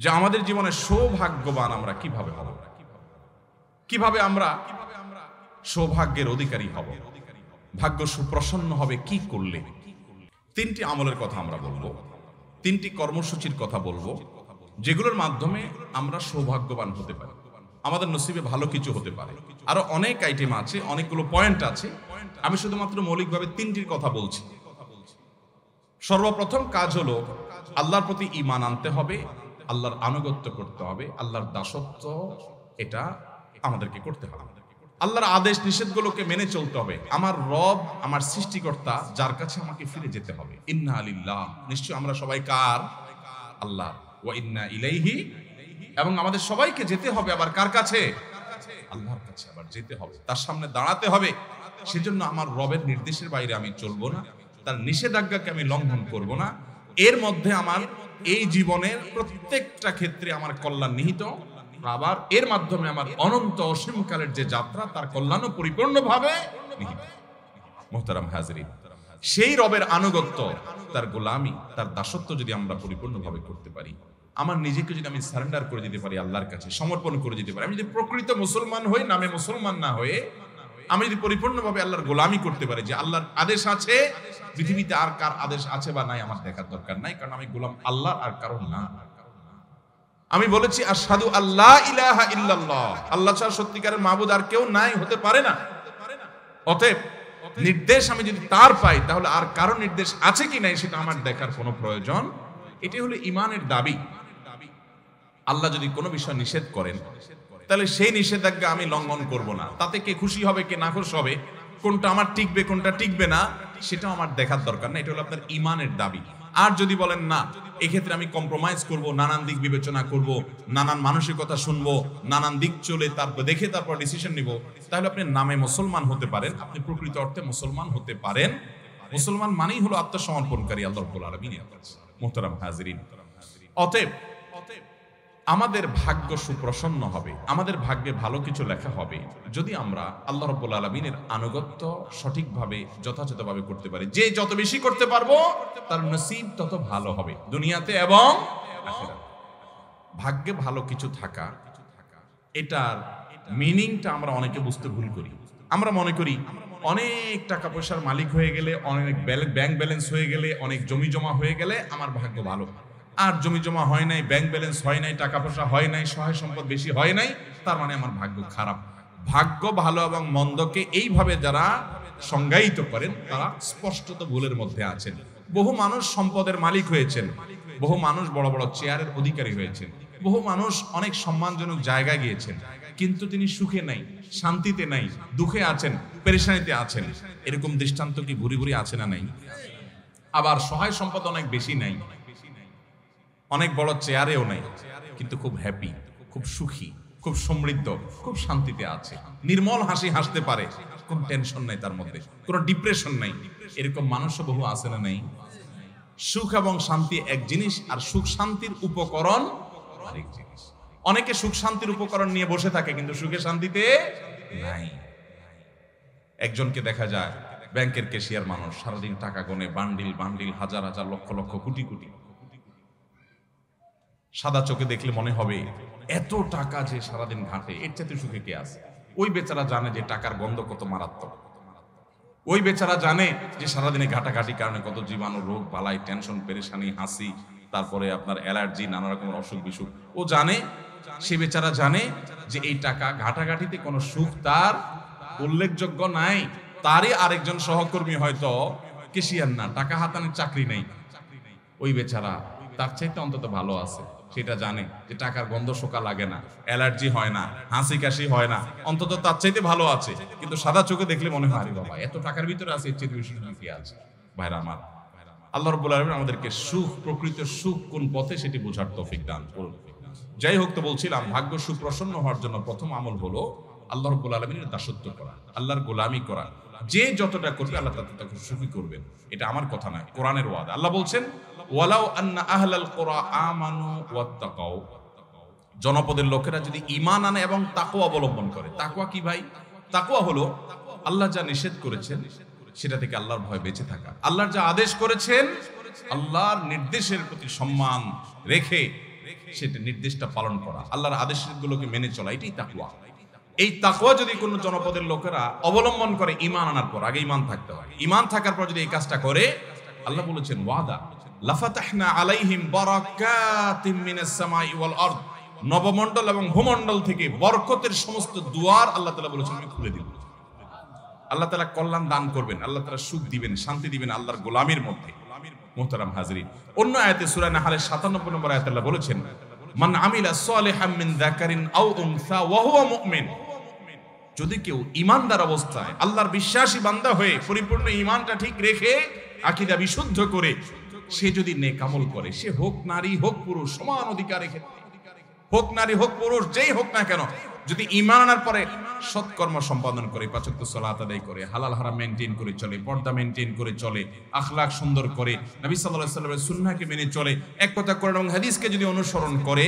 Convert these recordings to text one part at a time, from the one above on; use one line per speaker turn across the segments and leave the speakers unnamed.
যে আমাদের জীবনে সৌভাগ্যবান আমরা কিভাবে হব, কিভাবে আমরা সৌভাগ্যের অধিকারী হব, ভাগ্য সুপ্রসন্ন হবে কি করলে। তিনটি আমলের কথা আমরা বলবো, তিনটি কর্মসূচির কথা বলবো, যেগুলোর মাধ্যমে আমরা সৌভাগ্যবান হতে পারি, আমাদের নসিবে ভালো কিছু হতে পারে। আরো অনেক আইটেম আছে, অনেকগুলো পয়েন্ট আছে, আমি শুধুমাত্র মৌলিকভাবে তিনটির কথা বলছি। সর্বপ্রথম কাজ হলো আল্লাহর প্রতি ঈমান আনতে হবে, আল্লাহর আনুগত্য করতে হবে, আল্লাহর দাসত্ব এটা আমাদেরকে করতে হবে, আল্লাহর আদেশ নিষেধগুলোকে মেনে চলতে হবে। আমার রব, আমার সৃষ্টিকর্তা, যার কাছে আমাকে ফিরে যেতে হবে। ইন্না লিল্লাহ, নিশ্চয় আমরা সবাই কার? আল্লাহ। ওয়া ইন্না ইলাইহি, এবং আমাদের সবাইকে যেতে হবে আবার কার কাছে? আল্লাহর কাছে আবার যেতে হবে, তার সামনে দাঁড়াতে হবে। সেজন্য আমার রবের নির্দেশের বাইরে আমি চলবো না, তার নিষেধাজ্ঞাকে আমি লঙ্ঘন করব না। এর মধ্যে আমার এই জীবনের প্রত্যেকটা ক্ষেত্রে আমার কল্যাণ নিহিত, আবার এর মাধ্যমে আমার অনন্ত অসীমকালের যে যাত্রা, তার কল্যাণও পরিপূর্ণভাবে নিহিত। মুহতারাম হাজিরিন, সেই রবের আনুগত্য, তার গোলামি, তার দাসত্ব যদি আমরা পরিপূর্ণভাবে করতে পারি, আমার নিজেকে যদি আমি সারেন্ডার করে দিতে পারি, আল্লাহর কাছে সমর্পণ করে দিতে পারি, আমি যদি প্রকৃত মুসলমান হই, নামে মুসলমান না হয়ে আমি যদি পরিপূর্ণভাবে আল্লাহর গোলামি করতে পারি, যে আল্লাহর আদেশ আছে, পৃথিবীতে আর কার আদেশ আছে বা নাই আমার দেখার দরকার নাই, কারণ আমি গোলাম আল্লাহর আর কারণ না। আমি বলেছি আশহাদু আল্লা ইলাহা ইল্লাল্লাহ, আল্লাহ ছাড়া সত্যিকারের মাবুদ আর কেউ নাই, হতে পারে না। অতএব নির্দেশ আমি যদি তার পাই, তাহলে আর কারো নির্দেশ আছে কি নাই সেটা আমার দেখার কোনো প্রয়োজন। এটি হলো ঈমানের দাবি। আল্লাহ যদি কোনো বিষয় নিষেধ করেন, তাহলে সেই নিষেধাজ্ঞা আমি লঙ্ঘন করব না। তাতে কে খুশি হবে কে নাখুশ হবে, কোনটা আমার টিকবে কোনটা টিকবে না, সেটাও আমার দেখার দরকার না। এটা হলো আপনার ঈমানের দাবি। আর যদি বলেন না, এক্ষেত্রে আমি কম্প্রোমাইজ করব, নানান দিক বিবেচনা করব, নানান মানুষের কথা শুনবো, নানান দিক চলে তারপর দেখে তারপর ডিসিশন নিব, তাহলে আপনি নামে মুসলমান হতে পারেন, আপনি প্রকৃত অর্থে মুসলমান হতে পারেন। মুসলমান মানেই হলো আত্মসমর্পণকারী আল্লাহ রাব্বুল আলামিনের কাছে। মুহতারাম হাজিরিন, অতএব আমাদের ভাগ্য সুপ্রসন্ন হবে, আমাদের ভাগ্যে ভালো কিছু লেখা হবে যদি আমরা আল্লাহ রাব্বুল আলামিনের আনুগত্য সঠিকভাবে যথাযথভাবে করতে পারি। যে যত বেশি করতে পারবো তার নসিব তত ভালো হবে দুনিয়াতে এবং আখিরাতে। ভাগ্যে ভালো কিছু থাকা, এটার মিনিংটা আমরা অনেকে বুঝতে ভুল করি। আমরা মনে করি অনেক টাকা পয়সার মালিক হয়ে গেলে, অনেক ব্যাংক ব্যালেন্স হয়ে গেলে, অনেক জমি জমা হয়ে গেলে আমার ভাগ্য ভালো। আর জমি জমা হয় নাই, ব্যাংক ব্যালেন্স হয় নাই, টাকা পয়সা হয় নাই, সহায় সম্পদ বেশি হয় নাই, তার মানে আমার ভাগ্য খারাপ। ভাগ্য ভালো এবং মন্দকে এইভাবে যারা সংজ্ঞায়িত করেন, তারা স্পষ্টত ভুলের মধ্যে আছেন। বহু মানুষ সম্পদের মালিক হয়েছেন, বহু মানুষ বড় বড় চেয়ারের অধিকারী হয়েছেন, বহু মানুষ অনেক সম্মানজনক জায়গায় গিয়েছেন, কিন্তু তিনি সুখে নাই, শান্তিতে নাই, দুঃখে আছেন, পেরেশানিতে আছেন। এরকম দৃষ্টান্ত কি ভুরি ভুরি আছে না নাই? আবার সহায় সম্পদ অনেক বেশি নাই, অনেক বড় চেয়ারেও নাই, কিন্তু খুব হ্যাপি, খুব সুখী, খুব সমৃদ্ধ, খুব শান্তিতে আছে, নির্মল হাসি হাসতে পারে, কোন টেনশন নাই তার মধ্যে, কোনো ডিপ্রেশন নাই। এরকম মানুষও বহু আছে না নাই? সুখ এবং শান্তি এক জিনিস, আর সুখ শান্তির উপকরণ আরেক জিনিস। অনেকে সুখ শান্তির উপকরণ নিয়ে বসে থাকে, কিন্তু সুখে শান্তিতে নাই। একজনকে দেখা যায় ব্যাংকের ক্যাশিয়ার মানুষ, সারাদিন টাকা গনে, বান্ডিল বান্ডিল, হাজার হাজার, লক্ষ লক্ষ, কোটি কোটি। সাদা চোখে দেখলে মনে হবে এত টাকা যে সারাদিন ঘাটে, এর চাইতে সুখে কে আছে? ওই বেচারা জানে যে টাকার গন্ধ কত মারাত্মক, ওই বেচারা জানে যে সারাদিনে ঘাটাঘাটি কারণে কত জীবাণু, রোগ বালাই, টেনশন, পেরেশানি, হাসি, তারপরে আপনার অ্যালার্জি, নানা রকমের অসুখ বিসুখ ও জানে। সে বেচারা জানে যে এই টাকা ঘাটাঘাটিতে কোনো সুখ তার উল্লেখযোগ্য নাই। তারই আরেকজন সহকর্মী হয়তো কেশিয়ার না, টাকা হাতানোর চাকরি নেই, ওই বেচারা তার চাইতে অন্তত ভালো আছে। সেটা জানে যে টাকার গন্ধ শোকা লাগে না, অ্যালার্জি হয় না, হাসি কাশি হয় না, অন্তত তার চাইতে ভালো আছে। কিন্তু সাদা চোখে দেখলে মনে হয়, আরে বাবা, এত টাকার ভিতরে আছে, এর চেয়ে বেশি কি আছে? ভাইরা আমার, আল্লাহ রাব্বুল আলামিন আমাদেরকে সুখ, প্রকৃত সুখ কোন পথে সেটি বোঝার তৌফিক দান করুন। যাই হোক, তো বলছিলাম, ভাগ্য সুপ্রসন্ন হওয়ার জন্য প্রথম আমল হলো আল্লাহ রাব্বুল আলামিনের দাসত্ব করা, আল্লাহর গোলামি করা। যে যতটা করবে আল্লাহ তাকে সুখী করবেন। এটা আমার কথা নয়, কোরআনের ওয়াদা। আল্লাহ বলছেন, ওয়ালাউ আন্না আহলাল কুরা আমানু ওয়াত্তাকাউ, জনপদের লোকেরা যদি ঈমান আনে এবং তাকওয়া অবলম্বন করে। তাকওয়া কি ভাই? তাকওয়া হলো আল্লাহ যা নিষেধ করেছেন সেটা থেকে আল্লাহর ভয় বেঁচে থাকা, আল্লাহর যা আদেশ করেছেন আল্লাহর নির্দেশের প্রতি সম্মান রেখে সেটা নির্দেশটা পালন করা, আল্লাহর আদেশগুলোকে মেনে চলা, এটাই তাকওয়া। এই তাকওয়া যদি কোনো জনপদের লোকেরা অবলম্বন করে ঈমান আনার পর, আগে ঈমান থাকতে হয়, ঈমান থাকার পর যদি এই কাজটা করে, আল্লাহ বলেছেন ওয়াদা লাফাতাহনা আলাইহিম বারাকাতিম মিনাস সামাই ওয়াল আরদ, নবমণ্ডল এবং ভূমণ্ডল থেকে বরকতের সমস্ত দুয়ার আল্লাহ তাআলা বলেছেন আমি খুলে দিব। আল্লাহ তাআলা কল্যাণ দান করবেন, আল্লাহ তাআলা সুখ দিবেন, শান্তি দিবেন আল্লাহর গোলামীর মধ্যে। মুহতারাম হাজরিন, অন্য আয়াতে সূরা নাহলের 97 নম্বর আয়াতে আল্লাহ বলেছেন মান আমিলা সালিহাম মিন যাকারিন আও উনসা ওয়া হুয়া মুমিন, যদি কেউ ঈমানদার অবস্থায় আল্লাহর বিশ্বাসী বান্দা হয়ে পরিপূর্ণ ঈমানটা ঠিক রেখে আকীদা বিশুদ্ধ করে সে যদি নেক আমল করে, সে হোক নারী হোক পুরুষ, সমান অধিকারে ক্ষেত্রে, হোক নারী হোক পুরুষ, যেই হোক না কেন, যদি ঈমান আনার পরে সৎকর্ম সম্পাদন করে, পাঁচ ওয়াক্ত সালাত আদায় করে, হালাল হারাম মেইনটেইন করে চলে, পর্দা মেইনটেইন করে চলে, আখলাক সুন্দর করে, নবী সাল্লাল্লাহু আলাইহি ওয়াসাল্লামের সুন্নাহকে মেনে চলে, এক কথা কোরআন এবং হাদিসকে যদি অনুসরণ করে,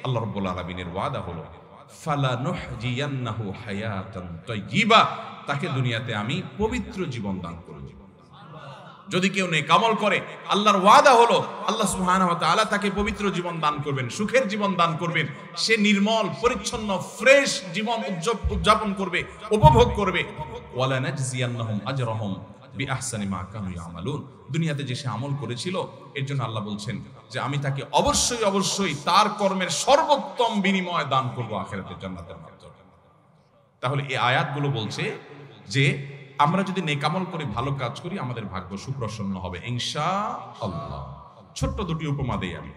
আল্লাহ রাব্বুল আলামিনের ওয়াদা হলো ফালানুহজিয়ান্নাহু হায়াতান তাইয়্যিবা, তাকে দুনিয়াতে আমি পবিত্র জীবন দান করব। যদি কেউ নেক আমল করে, আল্লাহর ওয়াদা হলো আল্লাহ সুবহানাহু ওয়া তাআলা তাকে পবিত্র জীবন দান করবেন, সুখের জীবন দান করবেন, সে নির্মল পরিচ্ছন্ন ফ্রেশ জীবন উদযাপন করবে, উপভোগ করবে। ওয়ালা নাজজিয়ান্নাহুম আজরাহুম বিআহসানি মা কানু ইয়ামালুন, দুনিয়াতে যে সে আমল করেছিল এর জন্য আল্লাহ বলছেন যে আমি তাকে অবশ্যই অবশ্যই তার কর্মের সর্বোত্তম বিনিময় দান করব আখিরাতের জান্নাতের মাধ্যমে। তাহলে এই আয়াতগুলো বলছে যে আমরা যদি নেক আমল করে ভালো কাজ করি, আমাদের ভাগ্য সুপ্রসন্ন হবে ইনশাআল্লাহ। ছোট্ট দুটি উপমা দেই আমি।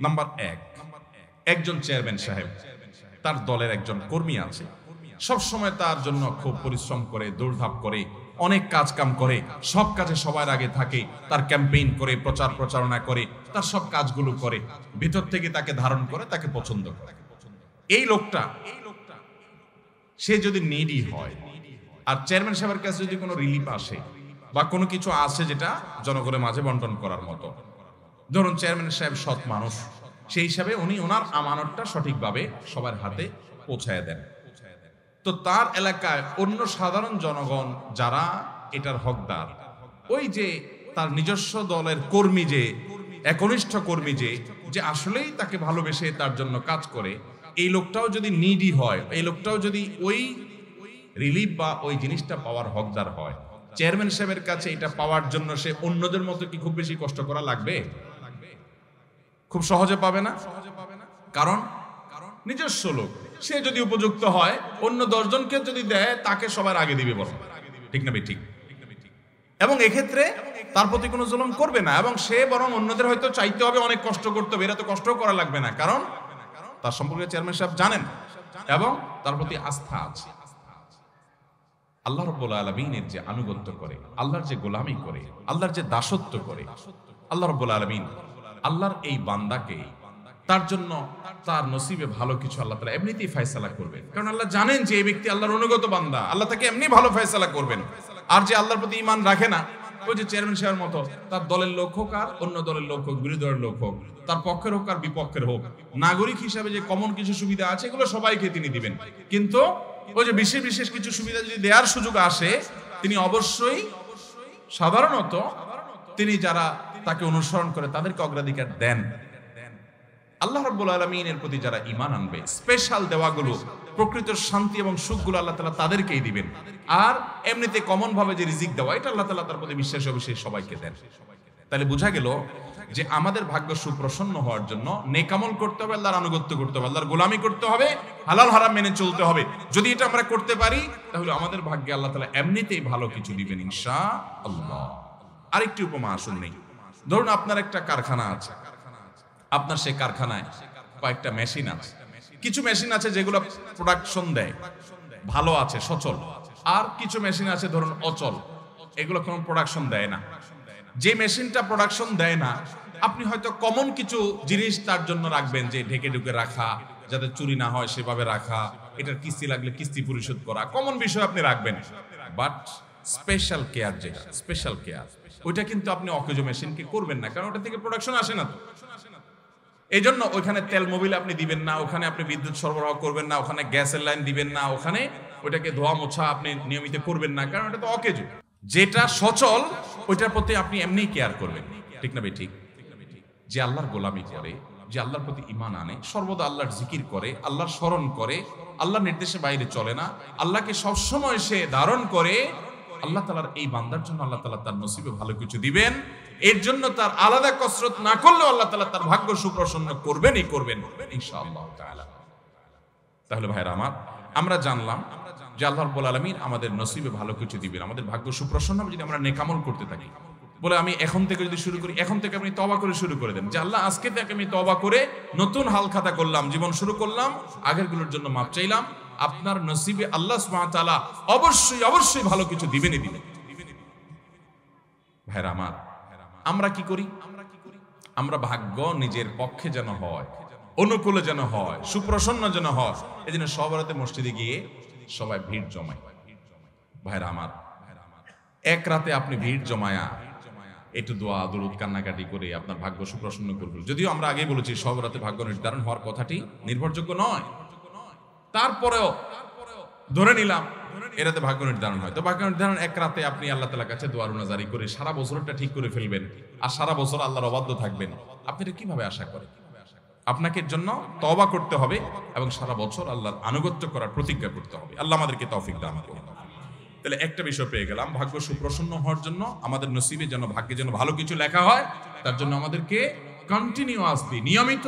নাম্বার 1, একজন চেয়ারম্যান সাহেব, তার দলের একজন কর্মী আছে, সব সময় তার জন্য খুব পরিশ্রম করে, দৌড়ধাপ করে, অনেক কাজ কাম করে, সব কাজে সবার আগে থাকে, তার ক্যাম্পেইন করে, প্রচার প্রচারণা করে, তার সব কাজগুলো করে, ভিতর থেকে তাকে ধারণ করে, তাকে পছন্দ করে। এই লোকটা সে যদি নিডি হয় আর চেয়ারম্যান সাহেবের কাছে যদি কোনো রিলিফ আসে বা কোনো কিছু আসে যেটা জনগণের মাঝে বন্টন করার মতো, ধরুন চেয়ারম্যান সাহেব সৎ মানুষ, সেই হিসাবে উনি ওনার আমানতটা সঠিকভাবে সবার হাতে পৌঁছায় দেন। তো তার এলাকায় অন্য সাধারণ জনগণ যারা এটার হকদার, ওই যে তার নিজস্ব দলের কর্মী, যে একনিষ্ঠ কর্মী, যে আসলেই তাকে ভালোবেসে তার জন্য কাজ করে, এই লোকটাও যদি নিডি হয়, এই লোকটাও যদি ওই রিলিফ বা ওই জিনিসটা পাওয়ার হকদার হয়, চেয়ারম্যান সাহেবের কাছে এটা পাওয়ার জন্য সে অন্যদের মতো কি খুব বেশি কষ্ট করা লাগবে? খুব সহজে পাবে না। কারণ নিজস্ব লোক, সে যদি উপযুক্ত হয়, অন্য 10 জনকে যদি দেয়, তাকে সবার আগে দিবে বরং, ঠিক না? ঠিক। এবং এক্ষেত্রে তার প্রতি কোনো জুলুম করবে না, এবং সে বরং অন্যদের হয়তো চাইতে হবে, অনেক কষ্ট করতে হবে, এরা তো কষ্ট করা লাগবে না, কারণ তার সম্পর্কে চেয়ারম্যান সাহেব জানেন এবং তার প্রতি আস্থা আছে। আল্লাহ রাব্বুল আলামিনের যে আনুগত্য করে, আল্লাহর যে গোলামি করে, আল্লাহর যে দাসত্ব করে, আল্লাহ রাব্বুল আলামিন আল্লাহর এই বান্দাকে তার জন্য তার নসিবে ভালো কিছু আল্লাহ তাআলা এমনিতেই ফয়সালা করবেন, কারণ আল্লাহ জানেন যে এই ব্যক্তি আল্লাহর অনুগত বান্দা, আল্লাহ তাকে এমনি ভালো ফয়সালা করবেন। আর যে আল্লাহর প্রতি ঈমান রাখে না, ওই যে চেয়ারম্যান সাহেবের মতো, তার দলের লোক হোক আর অন্য দলের লোক হোক, বিরোধী দলের লোক হোক, তার পক্ষের হোক আর বিপক্ষের হোক, নাগরিক হিসাবে যে কমন কিছু সুবিধা আছে এগুলো সবাইকে তিনি দিবেন, কিন্তু ওই যে বিশেষ বিশেষ কিছু সুবিধা যদি দেওয়ার সুযোগ আসে, তিনি অবশ্যই সাধারণত তিনি যারা তাকে অনুসরণ করে তাদেরকে অগ্রাধিকার দেন। আল্লাহ রাব্বুল আলামিনের প্রতি যারা ঈমান আনবে, স্পেশাল দেওয়াগুলো, প্রকৃত শান্তি এবং সুখগুলো আল্লাহ তাআলা তাদেরকেই দিবেন। আর এমনিতে কমন ভাবে যে রিজিক দেওয়া, এটা আল্লাহ তাআলা তার প্রতি বিশ্বাস অবশ্যই সবাইকে দেন। তাহলে বোঝা গেল যে আমাদের ভাগ্য সুপ্রসন্ন হওয়ার জন্য নেক আমল করতে হবে, আল্লাহর আনুগত্য করতে হবে, আল্লাহর গোলামি করতে হবে, হালাল হারাম মেনে চলতে হবে। যদি এটা আমরা করতে পারি, তাহলে আমাদের ভাগ্যে আল্লাহ তাআলা এমনিতেই ভালো কিছু দিবেন ইনশাআল্লাহ। আরেকটি উপমা আসুন নেই। ধরুন আপনার একটা কারখানা আছে, আপনার সেই কারখানায় কয়েকটা মেশিন আছে। কিছু মেশিন আছে যেগুলো প্রোডাকশন দেয়, ভালো আছে, সচল। আর কিছু মেশিন আছে ধরুন অচল, এগুলো কোনো প্রোডাকশন দেয় না। যে মেশিনটা প্রোডাকশন দেয় না, আপনি হয়তো কমন কিছু জিনিস তার জন্য রাখবেন, যে ঢেকে ঢুকে রাখা, যাতে চুরি না হয় সেভাবে রাখা, এটার কিস্তি লাগলে কিস্তি পরিশোধ করা, কমন বিষয় আপনি রাখবেন। বাট স্পেশাল কেয়ার, যেটা স্পেশাল কেয়ার, ওইটা কিন্তু আপনি অকেজো মেশিনকে করবেন না, কারণ ওটা থেকে প্রোডাকশন আসে না। তো এই জন্য ওইখানে তেল মোবিল আপনি দিবেন না, ওখানে আপনি বিদ্যুৎ সরবরাহ করবেন না, ওখানে গ্যাসের লাইন দিবেন না, ওখানে ওইটাকে ধোয়া মোছা আপনি নিয়মিত করবেন না, কারণ এটা তো অকেজো। যেটা সচল ওইটার প্রতি আপনি এমনি কেয়ার করবেন, ঠিক না? ঠিক। যে আল্লাহর গোলামি করে, যে আল্লাহর প্রতি ঈমান আনে, সর্বদা আল্লাহর জিকির করে, আল্লাহর স্মরণ করে, আল্লাহর নির্দেশে বাইরে চলে না, আল্লাহকে সবসময় সে ধারণ করে, আল্লাহ তাআলার এই বান্দার জন্য আল্লাহ তাআলা তার নসিবে ভালো কিছু দিবেন। এর জন্য তার আলাদা কসরত না করলেও আল্লাহ তাআলা তার ভাগ্য সুপ্রসন্ন করবেনই করবেন ইনশাআল্লাহ তাআলা। তাহলে ভাইরা আমার, আমরা জানলাম যে আল্লাহ রাব্বুল আলামিন আমাদের নসিবে ভালো কিছু দিবেন, আমাদের ভাগ্য সুপ্রসন্ন হবে যদি আমরা নেকামল করতে থাকি। বলে আমি এখন থেকে যদি শুরু করি, এখন থেকে আপনি তওবা করে শুরু করে দেন যে আল্লাহ আজকে থেকে আমি তওবা করে নতুন হাল খাতা করলাম, জীবন শুরু করলাম, আগেরগুলোর জন্য মাপ চাইলাম। আপনার নসিবে আল্লাহ সুবহানাহু ওয়া তাআলা অবশ্যই অবশ্যই ভালো কিছু দিবেনই দিবেন। ভাইরা আমার, আমরা কি করি? আমরা ভাগ্য নিজের পক্ষে যেন হয়, অনুকূলে যেন হয়, সুপ্রসন্ন যেন হয়, এজন্য সব রাতে মসজিদে গিয়ে সবাই ভিড় জমায়। ভাইরা আমার, এক রাতে আপনি ভিড় জমায়া একটু দোয়া দুরুদ কান্নাকাটি করে আপনার ভাগ্য সুপ্রসন্ন করবেন। যদিও আমরা আগেই বলেছি সব রাতে ভাগ্য নির্ধারণ হওয়ার কথাটি নির্ভরযোগ্য নয়, তারপরেও ধরে নিলাম এরাতে ভাগ্য নির্ধারণ হয়, তো ভাগ্য নির্ধারণ এক রাতে আপনি আল্লাহ তাআলার কাছে দোয়া রুনা জারি করে সারা বছরটা ঠিক করে ফেলবেন আর সারা বছর আল্লাহর অবাধ্য থাকবেন, আপনি এটা কিভাবে আশা করেন? আপনাকে এর জন্য তওবা করতে হবে এবং সারা বছর আল্লাহর আনুগত্য করার প্রতিজ্ঞা করতে হবে। আল্লাহ আমাদেরকে তৌফিক দান করুন। তাহলে একটা বিষয় পেয়ে গেলাম, ভাগ্য সুপ্রসন্ন হওয়ার জন্য আমাদের নসিবে যেন, ভাগ্যে যেন ভালো কিছু লেখা হয়, তার জন্য আমাদেরকে কন্টিনিউয়াসলি নিয়মিত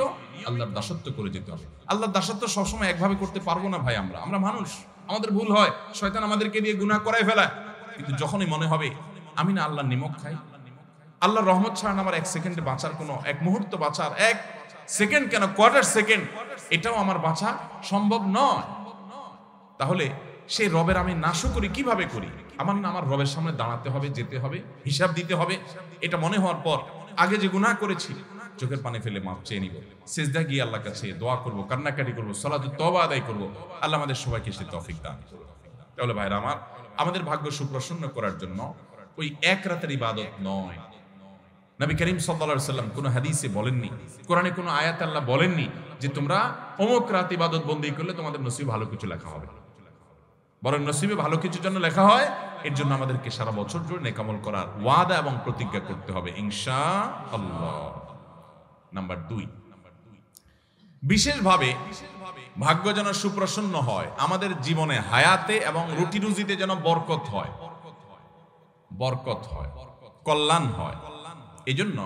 আল্লাহর দাসত্ব করে যেতে হবে। আল্লাহর দাসত্ব সবসময় একভাবে করতে পারবো না ভাই, আমরা মানুষ, আমাদের ভুল হয়, শয়তান আমাদেরকে দিয়ে গুনাহ করায় ফেলায়। কিন্তু যখনই মনে হবে আমি না আল্লাহর নিমক খাই, আল্লাহর রহমত ছাড়া আমার এক সেকেন্ডে বাঁচার কোনো, এক মুহূর্ত বাঁচার, এক সেকেন্ড কেন কোয়ার্টার সেকেন্ড এটাও আমার বাঁচা সম্ভব নয়, তাহলে সেই রবের আমি নাশকরি কিভাবে করি? আমার না আমার রবের সামনে দাঁড়াতে হবে, যেতে হবে, হিসাব দিতে হবে। এটা মনে হওয়ার পর আগে যে গুনাহ করেছি চোখের পানি ফেলে মাপ চেয়ে নিব, সিজদা গিয়ে আল্লাহর কাছে দোয়া করব, কান্নাকাটি করব, সালাতুত তওবা আদায় করব। আল্লাহ আমাদের সবাইকে সে তৌফিক দান করুন। তাহলে ভাইরা আমার, আমাদের ভাগ্য সুপ্রসন্ন করার জন্য ওই এক রাতের ইবাদত নয়। নবী করিম সাল্লাল্লাহু আলাইহি ওয়াসাল্লাম কোন হাদিসে বলেননি, কোরআনে কোন আয়াত আল্লাহ বলেননি যে তোমরা অমুক রাত ইবাদত বন্দি করলে তোমাদের নসিবে ভালো কিছু লেখা হবে। বরং নসিবে ভালো কিছুর জন্য লেখা হয়, এর জন্য আমাদেরকে সারা বছর জুড়ে নেকামল করার ওয়াদা এবং প্রতিজ্ঞা করতে হবে ইনশাআল্লাহ। নাম্বার 2, বিশেষভাবে ভাগ্য যেন সুপ্রসন্ন হয়, আমাদের জীবনে হায়াতে এবং রুটি রুজিতে যেন বরকত হয়, কল্যাণ হয়। এজন্য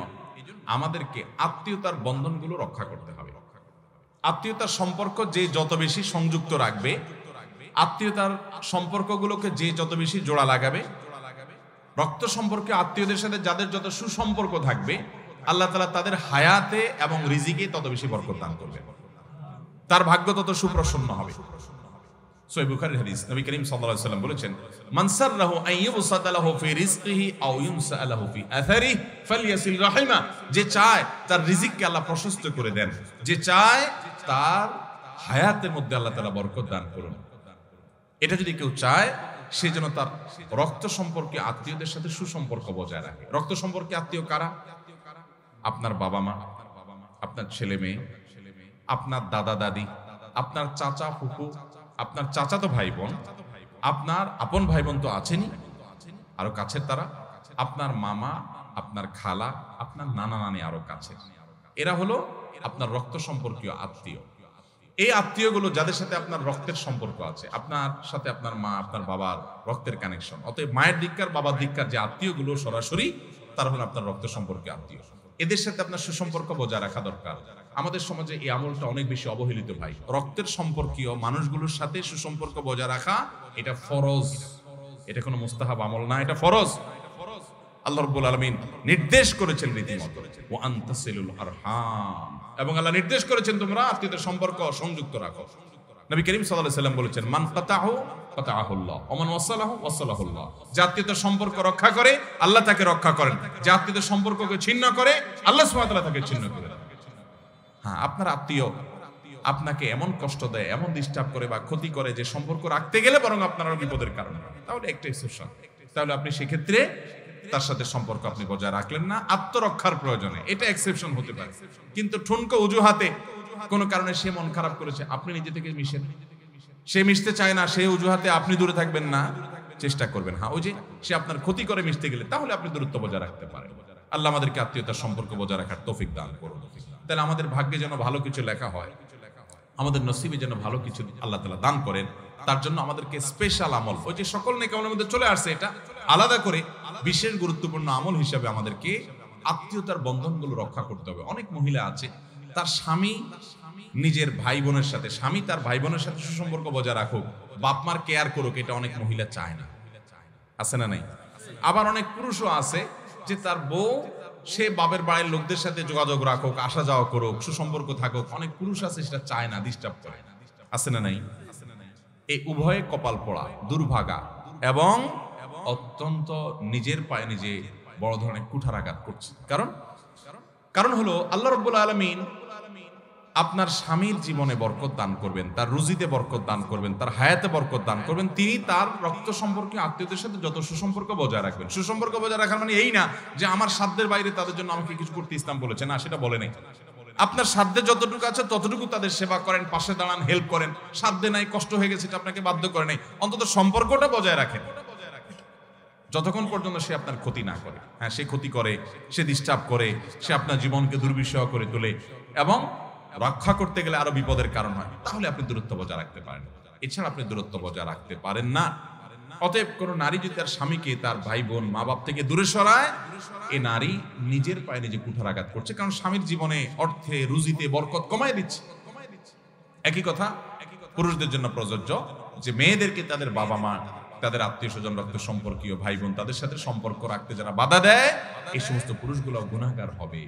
আমাদেরকে আত্মীয়তার বন্ধনগুলো রক্ষা করতে হবে। আত্মীয়তার সম্পর্ক যে যত বেশি সংযুক্ত রাখবে, আত্মীয়তার সম্পর্কগুলোকে যে যত বেশি জোড়া লাগাবে, রক্ত সম্পর্কে আত্মীয়দের সাথে যাদের যত সুসম্পর্ক থাকবে, আল্লাহ তাআলা তাদের হায়াতে এবং রিজিকে তত বেশি বরকত দান করবে, তার ভাগ্য তত সুপ্রসন্ন হবে। সহিহ বুখারীর হাদিস, নবী করিম সাল্লাল্লাহু আলাইহি ওয়াসাল্লাম বলেছেন, মান সাররাহু আন ইউবসাতা লাহু ফি রিজকিহি আও ইউনসা লাহু ফি আথারিহি ফালইয়াসিল রাহিমা, যে চায় তার রিজিককে আল্লাহ প্রশস্ত করে দেন, যে চায় তার হায়াতের মধ্যে আল্লাহ তাআলা বরকত দান করুন, এটা যদি কেউ চায়, সে যেন তার রক্ত সম্পর্কে আত্মীয়দের সাথে সুসম্পর্ক বজায় রাখে। রক্ত সম্পর্কে আত্মীয় কারা? আপনার বাবা মা, আপনার ছেলে মেয়ে, আপনার দাদা দাদি, আপনার চাচা ফুফু, আপনার চাচাতো ভাই বোন, আপনার আপন ভাই বোন তো আছেনই, আরো কাছের তারা, আপনার মামা, আপনার খালা, আপনার নানা নানি আরো কাছের, এরা হলো আপনার রক্ত সম্পর্কীয় আত্মীয়। এই আত্মীয়গুলো যাদের সাথে আপনার রক্তের সম্পর্ক আছে, আপনার সাথে আপনার মা, আপনার বাবার রক্তের কানেকশন, অতএব মায়ের দিককার বাবার দিককার যে আত্মীয়গুলো সরাসরি, তারা হলো আপনার রক্ত সম্পর্কে আত্মীয়, এদের সাথে আপনার সুসম্পর্ক বজায় রাখা দরকার। আমাদের সমাজে এই আমলটা অনেক বেশি অবহেলিত ভাই। রক্তের সম্পর্কীয় মানুষগুলোর সাথে সুসম্পর্ক বজায় রাখা এটা ফরজ, এটা কোনো মুস্তাহাব আমল না, এটা ফরজ। আল্লাহ রাব্বুল আলামিন নির্দেশ করেছেন রীতিমতো ওয়া আনতাসিলুল আরহাম, এবং আল্লাহ নির্দেশ করেছেন তোমরা আত্মীয়দের সম্পর্ক সংযুক্ত রাখো। নবী করিম সাল্লাল্লাহু আলাইহি ওয়াসাল্লাম বলেছেন, মান কাতাহু কাতাহুল্লাহ ওয়া মান ওয়াসালাহু ওয়াসালাহুল্লাহ, যে আত্মীয়তার সম্পর্ক রক্ষা করে আল্লাহ তাকে রক্ষা করেন, যে আত্মীয়তার সম্পর্ককে ছিন্ন করে আল্লাহ সুবহানাহু ওয়া তাআলা তাকে ছিন্ন করে দেন। হ্যাঁ, আপনার আত্মীয় আপনাকে এমন কষ্ট দেয়, এমন ডিস্টার্ব করে বা ক্ষতি করে যে সম্পর্ক রাখতে গেলে বরং আপনার বিপদের কারণ, তাহলে একটা এক্সেপশন, তাহলে আপনি সেক্ষেত্রে তার সাথে সম্পর্ক আপনি বজায় রাখলেন না আত্মরক্ষার প্রয়োজনে, এটা এক্সেপশন হতে পারে। কিন্তু ঠুনকো অজুহাতে কোনো কারণে সে মন খারাপ করেছে, আপনি নিজে থেকে মিশেন, সে মিশতে চায় না, সে অজুহাতে আপনি দূরে থাকবেন না, চেষ্টা করবেন। হ্যাঁ, ওই যে সে আপনার ক্ষতি করে মিশতে গেলে, তাহলে আপনি দূরত্ব বজায় রাখতে পারেন। আল্লাহ আমাদেরকে আত্মীয়তার সম্পর্ক বজায় রাখার তৌফিক দান করুন। তাহলে আমাদের ভাগ্যে যেন ভালো কিছু লেখা হয়, আমাদের নসিবে যেন ভালো কিছু আল্লাহ তাআলা দান করেন। তার জন্য আমাদেরকে স্পেশাল আমল, ওই যে সকল নেক আমলের মধ্যে চলে আসছে, এটা আলাদা করে বিশেষ গুরুত্বপূর্ণ আমল হিসাবে আমাদেরকে আত্মীয়তার বন্ধনগুলো রক্ষা করতে হবে। অনেক মহিলা আছে তার স্বামী নিজের ভাই বোনের সাথে, স্বামী তার ভাই বোনের সাথে সুসম্পর্ক বজায় রাখুক, বাপ মার কেয়ার করুক, এটা অনেক মহিলা চায় না, আছে না নাই? আবার অনেক পুরুষও আছে যে তার বউ সে বাপের বাড়ির লোকদের সাথে যোগাযোগ রাখুক, আসা যাওয়া করুক, সুসম্পর্ক থাকুক, অনেক পুরুষ আছে সেটা চায় না, ডিস্টার্ব করে, আছে না নাই? এই উভয়ে কপাল পোড়া, দুর্ভাগা এবং অত্যন্ত নিজের পায়ে নিজে বড় ধরনের কুঠারাঘাত করছে। কারণ হলো আল্লাহ রাব্বুল আলামিন আপনার স্বামীর জীবনে বরকত দান করবেন, তার রুজিতে বরকত দান করবেন, তার হায়াতে বরকত দান করবেন। তিনি তার রক্ত সম্পর্কে আত্মীয়দের সাথে যত সুসম্পর্ক বজায় রাখবেন। সুসম্পর্ক বজায় রাখার মানে এই না যে আমার সাধ্যের বাইরে তাদের জন্য আমাকে কিছু করতে ইসলাম বলেছে, না, সেটা বলে নাই। আপনার সাধ্যে যতটুকু আছে ততটুকু তাদের সেবা করেন, পাশে দাঁড়ান, হেল্প করেন। সাধ্যে নাই, কষ্ট হয়ে গেছে, এটা আপনাকে বাধ্য করে নাই, অন্তত সম্পর্কটা বজায় রাখেন যতক্ষণ পর্যন্ত সে আপনার ক্ষতি না করে। হ্যাঁ, সে ক্ষতি করে, সে ডিস্টার্ব করে, সে আপনার জীবনকে দুর্বিষহ করে তোলে এবং রক্ষা করতে গেলে আরো বিপদের কারণ হয়, তাহলে আপনি দূরত্ব বজায় রাখতে পারেন। এছাড়া আপনি দূরত্ব বজায় রাখতে পারেন না। অতএব কোন নারী যদি তার স্বামীকে, তার ভাই বোন, মা বাপ থেকে দূরে সরায়, এ নারী নিজের পায়ে নিজে কুঠারাঘাত করছে, কারণ স্বামীর জীবনে অর্থে রুজিতে বরকত কমায় দিচ্ছে। একই কথা পুরুষদের জন্য প্রযোজ্য, যে মেয়েদেরকে তাদের বাবা মা, তাদের আত্মীয় স্বজন, রক্ত সম্পর্কীয় ভাই বোন, তাদের সাথে সম্পর্ক রাখতে যারা বাধা দেয়, এই সমস্ত পুরুষগুলো গুনাহগার হবে।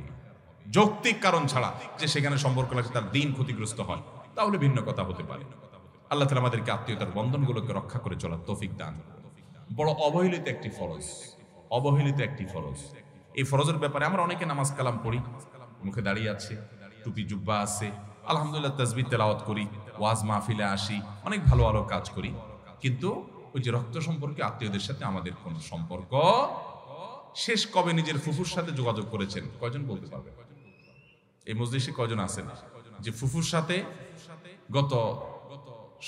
যৌক্তিক কারণ ছাড়া যে সেখানে সম্পর্ক লাগছে তার দিন ক্ষতিগ্রস্ত হয়, তাহলে ভিন্ন কথা হতে পারে। আল্লাহ তাআলা আমাদেরকে আত্মীয়তার বন্ধনগুলোকে রক্ষা করে চলার তৌফিক দান করুন। বড় অবহেলিত একটি ফরজ, অবহেলিত একটি ফরজ। এই ফরজের ব্যাপারে আমরা অনেকে নামাজ কালাম পড়ি, মুখে দাঁড়িয়ে আছে, টুপি জুব্বা আছে, আলহামদুলিল্লাহ তাসবিহ তেলাওয়াত করি, ওয়াজ মাহফিলে আসি, অনেক ভালো ভালো কাজ করি, কিন্তু ওই যে রক্ত সম্পর্কে আত্মীয়দের সাথে আমাদের কোনো সম্পর্ক, শেষ কবে নিজের ফুফুর সাথে যোগাযোগ করেছেন? কয়জন বলতে পারবে? এই মজলিসে কয়জন আছেন যে ফুফুর সাথে গত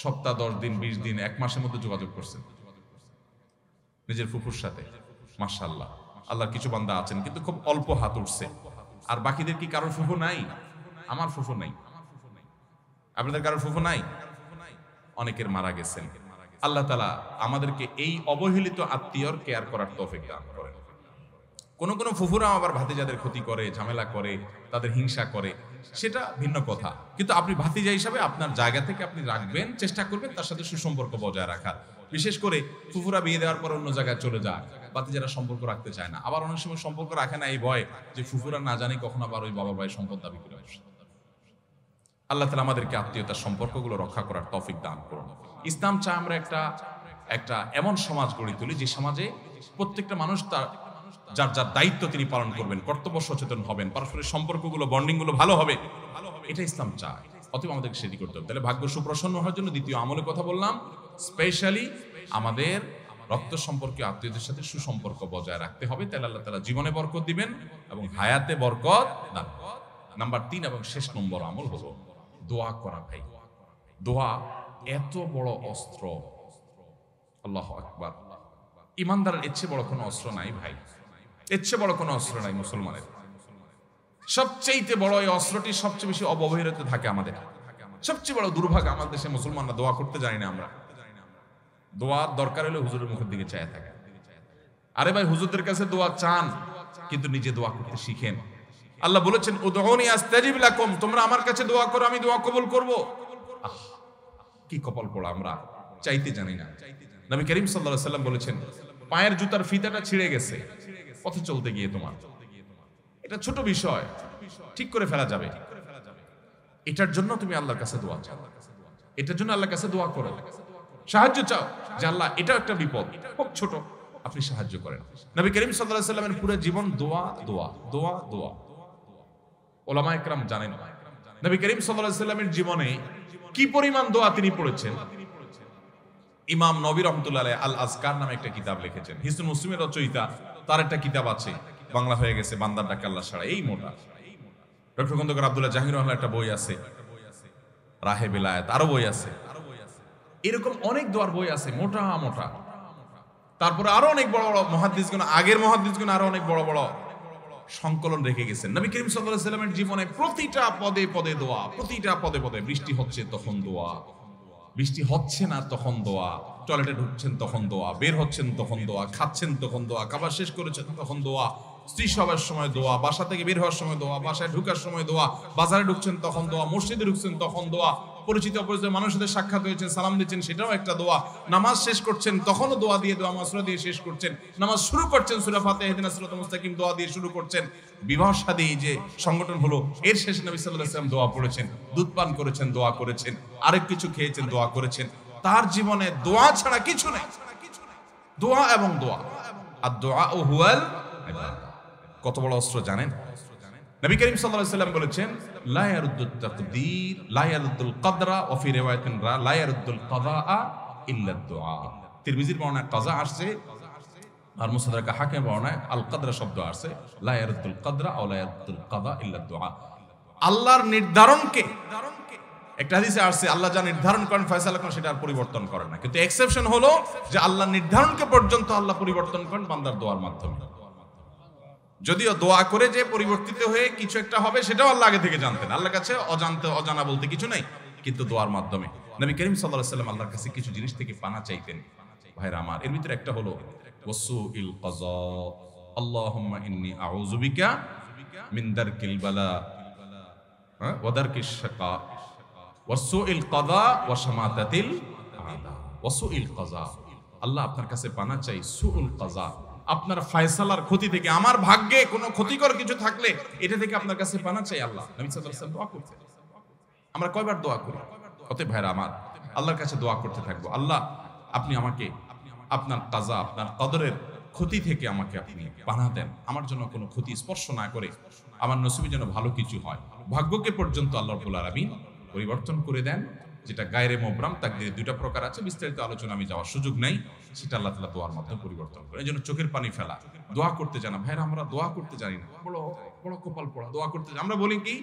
সপ্তাহ, 10 দিন, 20 দিন, 1 মাসের মধ্যে যোগাযোগ করছেন নিজের ফুফুর সাথে? মাশাআল্লাহ, আল্লাহর কিছু বান্দা আছেন, কিন্তু খুব অল্প হাত উঠছে। আর বাকিদের কি কারোর ফুফু নাই? আমার ফুফু নাই, আপনাদের কারোর ফুফু নাই? অনেকের মারা গেছেন। আল্লাহ তাআলা আমাদেরকে এই অবহেলিত আত্মীয়র কেয়ার করার তৌফিক দান করেন। কোন কোন ফুফুরা আবার ভাতিজাদের ক্ষতি করে, ঝামেলা করে, তাদের হিংসা করে, সেটা ভিন্ন কথা। কিন্তু আপনি ভাতিজা হিসাবে আপনার জায়গা থেকে আপনি রাখবেন, চেষ্টা করবেন তার সাথে সুসম্পর্ক বজায় রাখার। বিশেষ করে ফুফুরা বিয়ে দেওয়ার পর অন্য জায়গায় চলে যায়, ভাতিজারা সম্পর্ক রাখতে চায় না। আবার অনেক সময় সম্পর্ক রাখে না এই ভয় যে ফুফুরা না জানি কখন আবার ওই বাবা ভাই সম্পদ দাবি করে আসে। আল্লাহ তাআলা আমাদেরকে আত্মীয়তার সম্পর্কগুলো রক্ষা করার তৌফিক দান করুন। ইসলাম চায় আমরা একটা এমন সমাজ গড়ে তুলি যে সমাজে প্রত্যেকটা মানুষ তার যার যার দায়িত্ব তিনি পালন করবেন, কর্তব্য সচেতন হবেন, পারস্পরিক সম্পর্কগুলো, বন্ডিংগুলো ভালো হবে, এটা ইসলাম চায়। অতএব আমাদেরকে সেটি করতে হবে। তাহলে ভাগ্য সুপ্রসন্ন হওয়ার জন্য দ্বিতীয় আমলের কথা বললাম, স্পেশালি আমাদের রক্ত সম্পর্কে আত্মীয়দের সাথে সুসম্পর্ক বজায় রাখতে হবে। তাহলে আল্লাহ তাআলা জীবনে বরকত দিবেন এবং হায়াতে বরকত দান। নাম্বার 3 এবং শেষ নম্বর আমল হলো দোয়া করা। ভাই, দোয়া এত বড় অস্ত্র, আল্লাহু আকবার। ইমানদারের এর চেয়ে বড় কোনো অস্ত্র নাই ভাই, এর চেয়ে বড় কোনো অস্ত্র নাই মুসলমানের। সবচেয়ে বড় এই অস্ত্রটি সবচেয়ে বেশি অবহেলিত থাকে আমাদের। সবচেয়ে বড় দুর্ভাগ্য আমাদের দেশে মুসলমানরা দোয়া করতে জানি না। আমরা দোয়ার দরকার হলে হুজুরের মুখের দিকে চায় থাকে। আরে ভাই, হুজুরদের কাছে দোয়া চান, কিন্তু নিজে দোয়া করতে শিখেন। আল্লাহ বলেছেন, উদউনি আস্তাজিব লাকুম, তোমরা আমার কাছে দোয়া করো, আমি দোয়া কবুল করব। কি কপাল পোড়া, আমরা চাইতে জানি না। নবী করিম সাল্লাল্লাহু আলাইহি ওয়াসাল্লাম বলেছেন, পায়ের জুতার ফিতাটা ছিঁড়ে গেছে পথে চলতে গিয়ে, তোমার এটা ছোট বিষয়, ঠিক করে ফেলা যাবে। এটার জন্য তুমি আল্লাহর কাছে দোয়া চাও, এটার জন্য আল্লাহর কাছে দোয়া করো, সাহায্য চাও যে আল্লাহ এটা একটা বিপদ, খুব ছোট, আপনি সাহায্য করেন। নবী করিম সাল্লাল্লাহু আলাইহি ওয়াসাল্লামের পুরো জীবন দোয়া দোয়া দোয়া দোয়া। উলামায়ে কেরাম জানেন নবী করিম সাল্লাল্লাহু আলাইহি ওয়াসাল্লামের জীবনে কি পরিমাণ দোয়া তিনি পড়েছেন। ইমাম নবী রাহমাতুল্লাহ আলাইহি আল আজকার নামে একটা কিতাব লিখেছেন। হিসনুল মুসলিমের রচয়িতা, তার একটা কিতাব আছে, বাংলা হয়ে গেছে, বান্দার ডাকে আল্লাহ সাড়া, এই মোটা। ডক্টর খন্দকার আব্দুল্লাহ জাহির রহমানের একটা বই আছে, রাহে বিলায়াত, আরো বই আছে, এরকম অনেক দোয়ার বই আছে, মোটা মোটা। তারপরে আরো অনেক বড় বড় মুহাদ্দিসগণ, আগের মুহাদ্দিসগণ আরো অনেক বড় বড় সংকলন রেখে গেছেন। নবী করিম সাল্লাল্লাহু আলাইহি ওয়াসাল্লামের জীবনে প্রতিটা পদে পদে দোয়া, প্রতিটা পদে পদে বৃষ্টি হচ্ছে তখন দোয়া, বৃষ্টি হচ্ছে না তখন দোয়া, টয়লেটে ঢুকছেন তখন দোয়া, বের হচ্ছেন তখন দোয়া, খাচ্ছেন তখন দোয়া, খাবার শেষ করেছেন তখন দোয়া, স্ত্রী সবার সময় দোয়া, বাসা থেকে বের হওয়ার সময় দোয়া, বাসায় ঢুকার সময় দোয়া, বাজারে ঢুকছেন তখন দোয়া, মসজিদে ঢুকছেন তখন দোয়া, পরিচিত অপরিচিত মানুষের সাথে সাক্ষাৎ হয়েছেন, সালাম দিচ্ছেন, সেটাও একটা দোয়া, নামাজ শেষ করছেন তখনও দোয়া দিয়ে দোয়া মাসুরা দিয়ে শেষ করছেন, নামাজ শুরু করছেন সূরা ফাতিহা ইহদিনাস সিরাতাল মুস্তাকিম দোয়া দিয়ে শুরু করছেন, বিবাহ শাদী যে সংগঠন হলো এর শেষে নবী সাল্লাল্লাহু আলাইহি ওয়াসাল্লাম দোয়া পড়েছেন, দুধ পান করেছেন দোয়া করেছেন, আরেক কিছু খেয়েছেন দোয়া করেছেন। তার জীবনে দোয়া ছাড়া কিছু নেই, দোয়া এবং দোয়া। আর দোয়া ও হুয়াল ইবাদা। কত বড় অস্ত্র জানেন? নবী করিম সাল্লাল্লাহু আলাইহি ওয়াসাল্লাম বলেছেন লা ইয়ারুদ্দুত তাকদীর লা ইয়ারুদ্দুল কদরা ওয়া ফি রিওয়ায়াতিন লা ইয়ারুদ্দুল কাযা ইল্লা দুআ। তিরমিজির বর্ণনায় কাযা আসছে আর মুসাদদারাক হাকিম বর্ণনায় আল কদরা শব্দ আসছে, লা ইয়ারুদ্দুল কদরা ওয়া লা ইয়ারুদ্দুল কাযা ইল্লা দুআ। আল্লাহর নির্ধারণকে, একটা হাদিসে আসছে আল্লাহ যা নির্ধারণ করেন ফয়সালা করেন সেটা আর পরিবর্তন করেন না, কিন্তু এক্সেপশন হলো যে আল্লাহ নির্ধারণকে পর্যন্ত আল্লাহ পরিবর্তন করেন বান্দার দোয়ার মাধ্যমে। যদিও দোয়া করে যে পরিবর্তিত হয়ে কিছু একটা হবে সেটাও আল্লাহ আগে থেকে জানতেন, আল্লাহর কাছে অজানা বলতে কিছু নেই, কিন্তু দোয়ার মাধ্যমে নবী করিম সাল্লাল্লাহু আলাইহি ওয়াসাল্লাম আল্লাহর কাছে কিছু জিনিস থেকে পানা চাইতেন। ভাইরা আমার, এর ভিতরে একটা হলো ওয়াসুইল কাযা, আল্লাহুম্মা ইন্নী আউযু বিকা মিন দারকিল বালা ওয়া দারকিশ শাকা ওয়াসুইল কাযা ওয়া শামাতাতিল আদা। ওয়াসুইল কাযা, আল্লাহ আপনার কাছে পানা চাই সুউল কাযা, আপনার ফয়সালার ক্ষতি থেকে, আমার ভাগ্যে কোনো ক্ষতিকর কিছু থাকলে এটা থেকে আপনার কাছে পানা চাই আল্লাহ। নবী সাল্লাল্লাহু আলাইহি ওয়াসাল্লাম দোয়া করতেন। আমরা কয়বার দোয়া করি? অতএব ভাইরা আমার, আল্লাহর কাছে দোয়া করতে থাকবো, আল্লাহ আপনি আমাকে আপনার কাযা, আপনার কদরের ক্ষতি থেকে আমাকে আপনি পানা দেন, আমার জন্য কোনো ক্ষতি স্পর্শ না করে আমার নসিবে যেন ভালো কিছু হয়। ভাগ্যকে পর্যন্ত আল্লাহ রাব্বুল আলামিন পরিবর্তন করে দেন, যেটা গায়রে মুবরাম তাকদীর দুইটা প্রকার আছে, বিস্তারিত আলোচনা আমি যাওয়ার সুযোগ নাই, সেটা আল্লাহ তাআলা দোয়ার মাধ্যমে পরিবর্তন করে। এই জন্য চোখের পানি ফেলা, দোয়া করতে জানা। ভাইরা আমরা দোয়া করতে জানি না, বড় বড় কপাল পড়া, দোয়া করতে আমরা বলি কি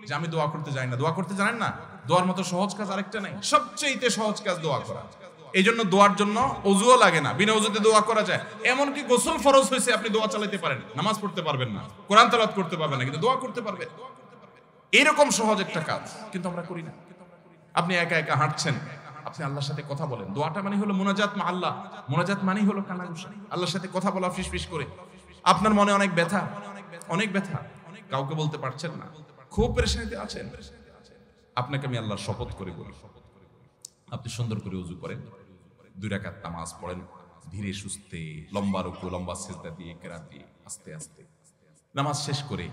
যে আমি দোয়া করতে জানি না। দোয়া করতে জানেন না? দোয়ার মতো সহজ কাজ আরেকটা নাই, সবচেয়ে সহজ কাজ দোয়া করা। এই জন্য দোয়ার জন্য ওযুও লাগে না, বিনা ওযুতে দোয়া করা যায়। এমনকি গোসল ফরজ হয়েছে, আপনি দোয়া চালাতে পারেন, নামাজ পড়তে পারবেন না, কোরআন তেলাওয়াত করতে পারবেন না, কিন্তু দোয়া করতে পারবেন। এরকম সহজ একটা কাজ কিন্তু আমরা করি না। আপনি একা একা হাঁটছেন, আপনি আল্লাহর সাথে কথা বলেন। দোয়াটা মানে হলো মুনাজাত মা আল্লাহ, মুনাজাত মানে হলো কানাঘুষা, আল্লাহর সাথে কথা বলা ফিসফিস করে। আপনার মনে অনেক ব্যথা, অনেক ব্যথা, কাউকে বলতে পারছেন না, খুব পেরেশানিতে আছেন, আপনাকে আমি আল্লাহর শপথ করে বলি, আপনি সুন্দর করে ওযু করেন, 2 রাকাত নামাজ পড়েন, ধীরে সুস্থে, লম্বা রুকু লম্বা সিজদা দিয়ে, কেরাত দিয়ে, আস্তে আস্তে নামাজ শেষ করে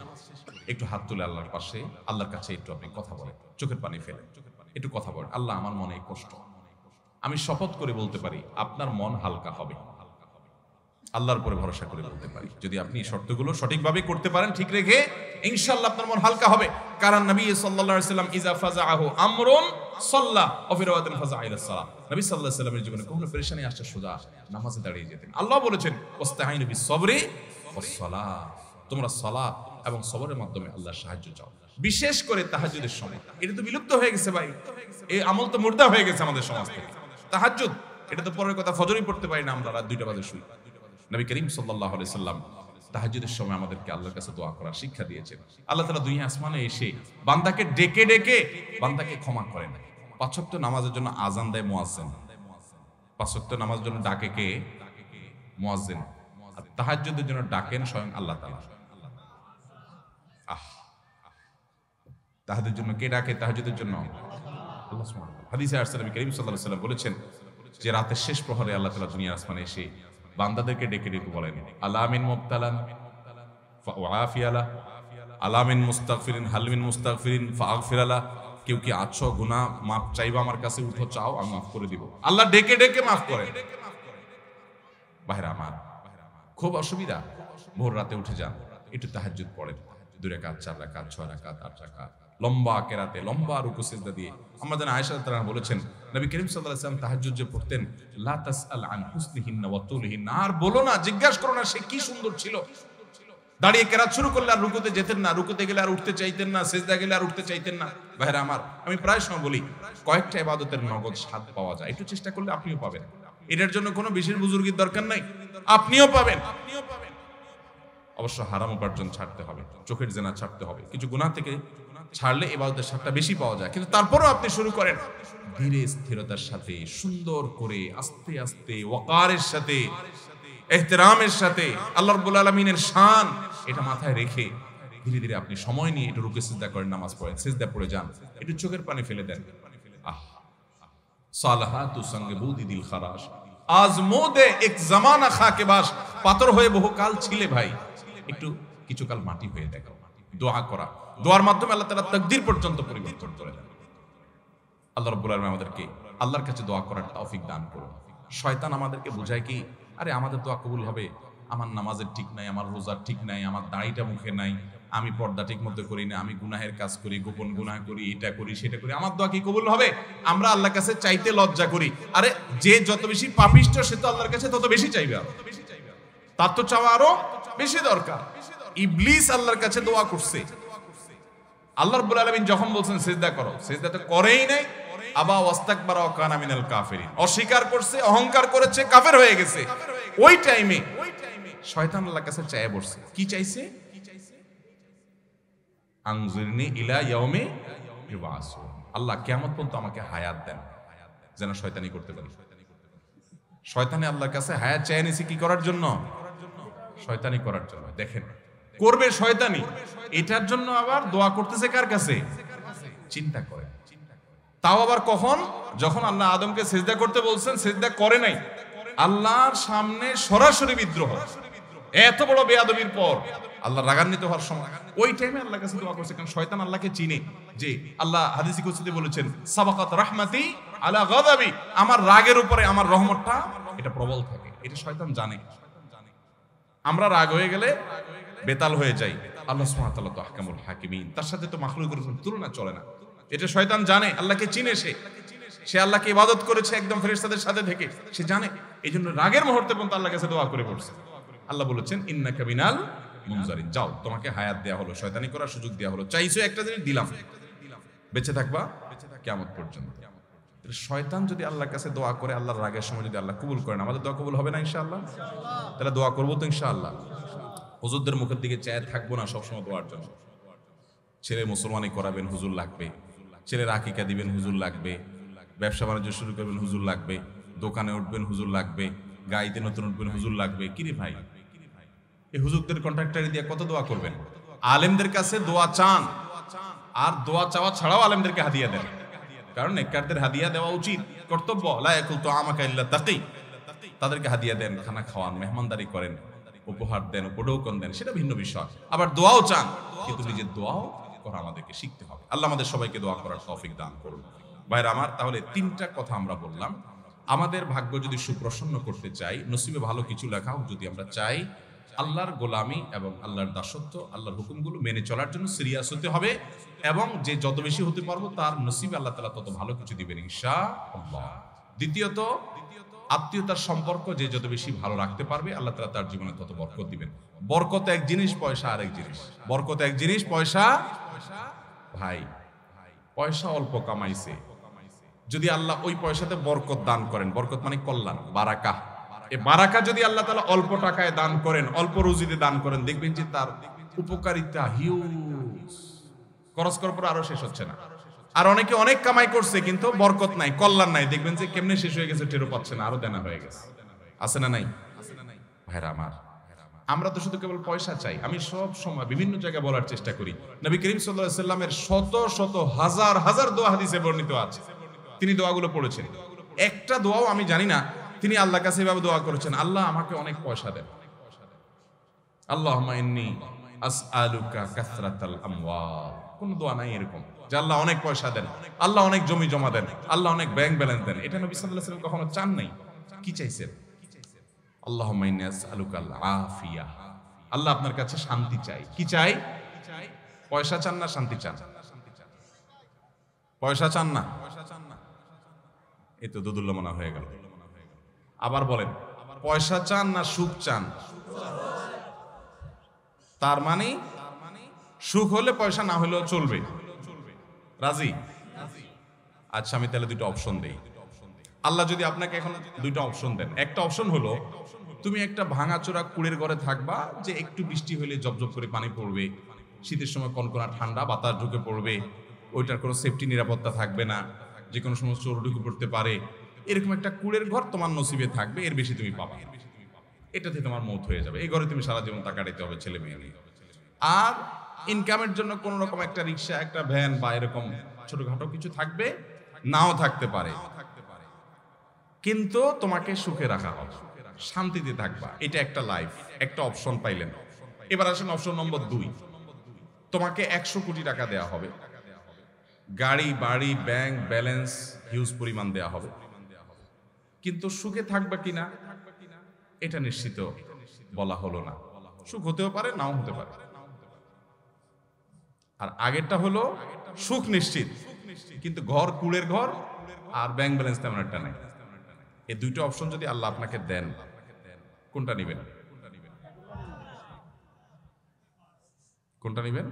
একটু হাত তুলে আল্লাহর পাশে, আল্লাহর কাছে একটু আপনি কথা বলেন, চোখের পানি ফেলেন, একটু কথা বলেন, আল্লাহ আমার মনে কষ্ট, আমি শপথ করে বলতে পারি আপনার মন হালকা হবে। আল্লাহর উপরে ভরসা করে বলতে পারি, যদি আপনি এই শর্তগুলো সঠিকভাবে করতে পারেন, ঠিক রেখে, ইনশাআল্লাহ আপনার মন হালকা হবে। কারণ নবী সাল্লাল্লাহু আলাইহি ওয়াসাল্লাম ইজা ফাজাআহু আমরুন সাল্লা ওয়া ফি রাওয়াতিন ফাজাআ ইলা সালাহ, নবী সাল্লাল্লাহু আলাইহি ওয়াসাল্লামের জীবনে কোনো পেরেশানি আসছে সোজা নামাজে দাঁড়িয়ে যেতেন। আল্লাহ বলেছেন ওয়াস্তাঈনু বিস সাবরি ওয়াস সালাহ, তোমরা সালাত এবং সবরের মাধ্যমে আল্লাহর সাহায্য চাও, বিশেষ করে তাহাজ্জুদের সময়। এটা তো বিলুপ্ত হয়ে গেছে ভাই, এই আমল তো মুর্দা হয়ে গেছে আমাদের সমাজ থেকে। তাহাজ্জুদ এটা তো পরের কথা, ফজরই পড়তে পারি না আমরা, রাত 2টা বাজে শুই। নবী করিম সাল্লাল্লাহু আলাইহি সাল্লাম তাহাজ্জুদের সময় আমাদেরকে আল্লাহর কাছে দোয়া করার শিক্ষা দিয়েছেন। আল্লাহ তাআলা দুনিয়া আসমানে এসে বান্দাকে ডেকে ডেকে বান্দাকে ক্ষমা করেন। 5 ওয়াক্ত নামাজের জন্য আযান দেয় মুয়াজ্জিন, 5 ওয়াক্ত নামাজের জন্য ডাকে কে? মুয়াজ্জিন। আর তাহাজ্জুদের জন্য ডাকেন স্বয়ং আল্লাহ তাআলা। তাহাজ্জুদের জন্য কে ডাকে? তাহাজ্জুদের জন্য আল্লাহ সুবহানাহু ওয়া তাআলা। হাদিসে আসছে নবী করিম সাল্লাল্লাহু আলাইহি সাল্লাম বলেছেন যে রাতের শেষ প্রহরে আল্লাহ তাআলা দুনিয়ার আসমানে এসে বান্দাদেরকে ডেকে ডেকে বলেন, আলামিন মুবতালান ফাউআফিয়ালা, আলামিন মুস্তাগফিরিন হালমিন মুস্তাগফিরিন ফাগফিরালা, কেউ কি আছো গুনাহ মাফ চাইবা আমার কাছে, উঠো চাও আমি মাফ করে দিব। আল্লাহ ডেকে ডেকে মাফ করেন। ভাইরা আমার, খুব অসুবিধা, ভোর রাতে উঠে যান, একটু তাহাজ্জুদ পড়েন, 2 রাকাত 4 রাকাত 6 রাকাত 8 রাকাত, লম্বা কেরাতে লম্বা রুকু সিজদা দিয়ে। আমাদের আয়েশা রাদিয়াল্লাহু আনহা বলেছেন নবী করিম সাল্লাল্লাহু আলাইহি ওয়াসাল্লাম তাহাজ্জুদ যে পড়তেন, লা তাসআল আন হুসনিহিন্না ওয়া তুলহিন্না, আর বলো না, জিজ্ঞাসা করো না সে কি সুন্দর ছিল। দাঁড়িয়ে কেরাত শুরু করলে আর রুকুতে যেতেন না, রুকুতে গেলে আর উঠতে চাইতেন না, সিজদা গেলে আর উঠতে চাইতেন না। ভাইরা আমার, আমি প্রায় সময় বলি কয়েকটা ইবাদতের নগদ স্বাদ পাওয়া যায়, একটু চেষ্টা করলে আপনিও পাবেন। এটার জন্য কোনো বিশেষ বুজুর্গির দরকার নাই, আপনিও পাবেন। অবশ্য হারাম উপার্জন ছাড়তে হবে, চোখের জেনা ছাড়তে হবে, কিছু গুনাহ থেকে ছাড়লে ইবাদতের স্বাদটা বেশি পাওয়া যায়। কিন্তু তারপরেও আপনি শুরু করেন ধীরে স্থিরতার সাথে, সুন্দর করে, আস্তে আস্তে, ওয়াকারের সাথে, ইহতিরামের সাথে, আল্লাহ রাব্বুল আলামিনের শান এটা মাথায় রেখে ধীরে ধীরে আপনি সময় নিয়ে একটু রুকে সিজদা করেন, নামাজ পড়েন, সিজদা পড়ে যান, একটু চোখের পানি ফেলে দেন। আহ সালাহাতু সঙ্গে বুদি দিল খারাস আজমোদে এক জামানা খাকে বাস, পাথর হয়ে বহুকাল ছিলে ভাই, একটু কিছুকাল মাটি হয়ে দেখো। দোয়া করা, দোয়ার মাধ্যমে আল্লাহ তাআলা তাকদীর পর্যন্ত পরিবর্তন করে দেন। আল্লাহ রাব্বুল আলামিন আমাদেরকে আল্লাহর কাছে দোয়া করার তৌফিক দান করুন। শয়তান আমাদেরকে বোঝায় কি, আরে আমাদের দোয়া কবুল হবে, আমার নামাজের ঠিক নাই, আমার রোজার ঠিক নাই, আমার দাড়িটা মুখে নাই, আমি পর্দা ঠিক মতো করি না, আমি গুনাহের কাজ করি, গোপন গুনাহ করি, এটা করি সেটা করি, আমার দোয়া কি কবুল হবে? আমরা আল্লাহর কাছে চাইতে লজ্জা করি। আরে যে যত বেশি পাপিষ্ঠ সে তো আল্লাহর কাছে তত বেশি চাইবে, তার তো চাওয়া আরো বেশি দরকার। ইবলিস আল্লাহর কাছে দোয়া করছে, আল্লাহ রাব্বুল আলামিন যখন বলছেন সিজদা করো, সিজদা তো করেই নাই। আবা ওয়াস্তাকবারা ওয়া কানা মিনাল কাফিরিন, অস্বীকার করছে, অহংকার করেছে, কাফের হয়ে গেছে। ওই টাইমে শয়তান আল্লাহর কাছে চায় বসছে, কি চাইছে? আনজিরনি ইলা ইয়াউমি ইউবাসুন, আল্লাহ কিয়ামত পর্যন্ত আমাকে হায়াত দেন, যেন শয়তানি করতে পারি। শয়তানে আল্লাহর কাছে হায়াত চায় নিছে কি করার জন্য? শয়তানি করার জন্য। দেখেন করবে শয়তানি, এটার জন্য আবার দোয়া করতেছে কার কাছে? চিন্তা করে। তাও আবার কখন? যখন আল্লাহ আদমকে সিজদা করতে বলছেন, সিজদা করে নাই, আল্লাহর সামনে সরাসরি বিদ্রোহ, এত বড় বেয়াদবির পর আল্লাহ রাগান্বিত হওয়ার সময়, ওই টাইমে আল্লাহর কাছে দোয়া করছে। কারণ শয়তান আল্লাহকে চিনে, যে আল্লাহ হাদিসে কুদসিতে বলেছেন সাবাকাত রাহমাতি আলা গাদাবি, আমার রাগের উপরে আমার রহমতটা এটা প্রবল থাকে। এটা শয়তান জানে। আমরা রাগ হয়ে গেলে বেতাল হয়ে যাই। আল্লাহ সুবহানাহু ওয়া তাআলা তো আহকামুল হাকিমিন, তার সাথে তো মাখলুকের তুলনা চলে না। এটা শয়তান জানে, আল্লাহকে চিনে, সে আল্লাহকে ইবাদত করেছে একদম ফেরেশতাদের সাথে থেকে, সে জানে। এইজন্য রাগের মুহূর্তে পর্যন্ত আল্লাহর কাছে দোয়া করে পড়ছে। আল্লাহ বলেছেন ইন্নাকা মিনাল মুনজারিন, যাও তোমাকে হায়াত দেয়া হলো, শয়তানি করার সুযোগ দেয়া হলো, চাইছো একটা জিনিস দিলাম, বেঁচে থাকবা কিয়ামত পর্যন্ত। শয়তান যদি আল্লাহর কাছে দোয়া করে, আল্লাহর রাগের সময় যদি আল্লাহ কবুল করেন, আমাদের দোয়া কবুল হবে না ইনশাআল্লাহ? তাহলে দোয়া করবো তো ইনশাআল্লাহ। হুজুরদের মুখের দিকে চেয়ে থাকবো না সবসময় দোয়ার জন্য। ছেলে মুসলমানি করাবেন, হুজুর লাগবে। ছেলের আকিকা দিবেন, হুজুর লাগবে। ব্যবসা বাণিজ্য শুরু করবেন, হুজুর লাগবে। দোকানে উঠবেন, হুজুর লাগবে। গাড়িতে নতুন উঠবেন, হুজুর লাগবে। কিরে ভাই, এই হুজুরদের কন্ট্রাক্টারি দিয়ে কত দোয়া করবেন? আলেমদের কাছে দোয়া চান, আর দোয়া চাওয়া ছাড়াও আলেমদেরকে হাদিয়া দেন। কারণ নেককারদের হাদিয়া দেওয়া উচিত, কর্তব্য। লা ইয়াকুল তুআমাকা ইল্লা তাকি, তাদেরকে হাদিয়া দেন, খানা খাওয়ান, মেহমানদারি করেন, উপহার দেন, উপঢৌকন দেন, সেটা ভিন্ন বিষয়। আবার দোয়াও চান, কিন্তু নিজের দোয়াও করা আমাদেরকে শিখতে হবে। আল্লাহ আমাদের সবাইকে দোয়া করার তৌফিক দান করুন। ভাইরা আমার, তাহলে তিনটা কথা আমরা বললাম। আমাদের ভাগ্য যদি সুপ্রসন্ন করতে চাই, নসিবে ভালো কিছু লেখা হোক, যদি আমরা চাই আল্লাহর গোলামি এবং আল্লাহর দাসত্ব, আল্লাহর হুকুমগুলো মেনে চলার জন্য সিরিয়াস হতে হবে, এবং যে যত বেশি হতে পারবো তার নসিবে আল্লাহ তাআলা তত ভালো কিছু দিবেন ইনশাআল্লাহ। দ্বিতীয়ত, আত্মীয়তার সম্পর্ক যে যত বেশি ভালো রাখতে পারবে, আল্লাহ তাআলা তার জীবনে তত বরকত দিবেন। বরকত এক জিনিস, পয়সা আরেক জিনিস। বরকত এক জিনিস, পয়সা, ভাই পয়সা অল্প কামাইছে, যদি আল্লাহ ওই পয়সাতে বরকত দান করেন, বরকত মানে কল্যাণ, বারাকা, এই বারাকা যদি আল্লাহ তাআলা অল্প টাকায় দান করেন, অল্প রুজিতে দান করেন, দেখবেন যে তার উপকারিতা হিউজ, খরচ করার পর আরো শেষ হচ্ছে না। আর অনেকে অনেক কামাই করছে কিন্তু বরকত নাই, কল্যাণ নাই, দেখবেন যে কেমনে শেষ হয়ে গেছে টেরও পাচ্ছে না, আরো দেনা হয়ে গেছে। আছে না নাই? ভাইরা আমার, আমরা তো শুধু কেবল পয়সা চাই। আমি সব সময় বিভিন্ন জায়গায় বলার চেষ্টা করি, নবী করিম সাল্লাল্লাহু আলাইহি সাল্লামের শত শত হাজার হাজার দোয়া হাদিসে বর্ণিত আছে, তিনি দোয়াগুলো পড়েছেন। একটা দোয়াও আমি জানি না তিনি আল্লাহর কাছে এভাবে দোয়া করেছেন, আল্লাহ আমাকে অনেক পয়সা দেন, আল্লাহুম্মা ইন্নী আসআলুকা কাসরাতাল আমওয়াল। কোন দোয়া নাই এরকম যে আল্লাহ অনেক পয়সা দেন, আল্লাহ অনেক জমি জমা দেন, আল্লাহ অনেক ব্যাংক ব্যালেন্স দেন। এটা নবী সাল্লাল্লাহু আলাইহি ওয়াসাল্লাম কখনো চান নাই। কি চাইছেন? আল্লাহুম্মা ইন্নী আসআলুকাল আফিয়া, আল্লাহ আপনার কাছে শান্তি চাই। কি চাই? পয়সা চান না শান্তি চান? পয়সা চান না, এই তো দুদুল্যমনা হয়ে গেল। আবার বলেন, পয়সা চান না সুখ চান? তার মানে সুখ হলে পয়সা না হলেও চলবে, রাজি? আচ্ছা, আমি তাহলে দুটো অপশন দেই। আল্লাহ যদি আপনাকে এখন দুইটা অপশন দেন, একটা অপশন হলো তুমি একটা ভাঙাচোরা কুড়ের ঘরে থাকবা, যে একটু বৃষ্টি হলে জবজব করে পানি পড়বে, শীতের সময় কনকনা ঠান্ডা বাতাস ঢুকে পড়বে, ওইটার কোনো সেফটি নিরাপত্তা থাকবে না, যে কোনো সময় চোর ঢুকে পড়তে পারে। এরকম একটা কুড়ের ঘর তোমার নসিবে থাকবে, এর বেশি তুমি পাবা না। এটাতে তোমার মৌত হয়ে যাবে। এই ঘরে তুমি সারা জীবন তা কাটাইতে হবে ছেলে মেয়ে নিয়ে। আর ইনকামের জন্য কোন রকম একটা রিক্সা, একটা ভ্যান বা এরকম ছোটখাটো কিছু থাকবে, নাও থাকতে পারে, কিন্তু তোমাকে সুখে রাখা হবে, শান্তিতে থাকবা। এটা একটা লাইফ, একটা অপশন পাইলেন। এবার আসেন অপশন নম্বর 2। তোমাকে 100 কোটি টাকা দেয়া হবে, গাড়ি বাড়ি ব্যাংক ব্যালেন্স হিউজ পরিমাণ দেয়া হবে, কিন্তু সুখে থাকবা কিনা এটা নিশ্চিত বলা হলো না। সুখ হতেও পারে, নাও হতে পারে। আর আগেরটা হলো সুখ নিশ্চিত, কিন্তু ঘর কুড়ের ঘর আর ব্যাংক ব্যালেন্স তেমন একটা নাই। এই দুইটা অপশন যদি আল্লাহ আপনাকে দেন, কোনটা নিবেন? কোনটা নিবেন?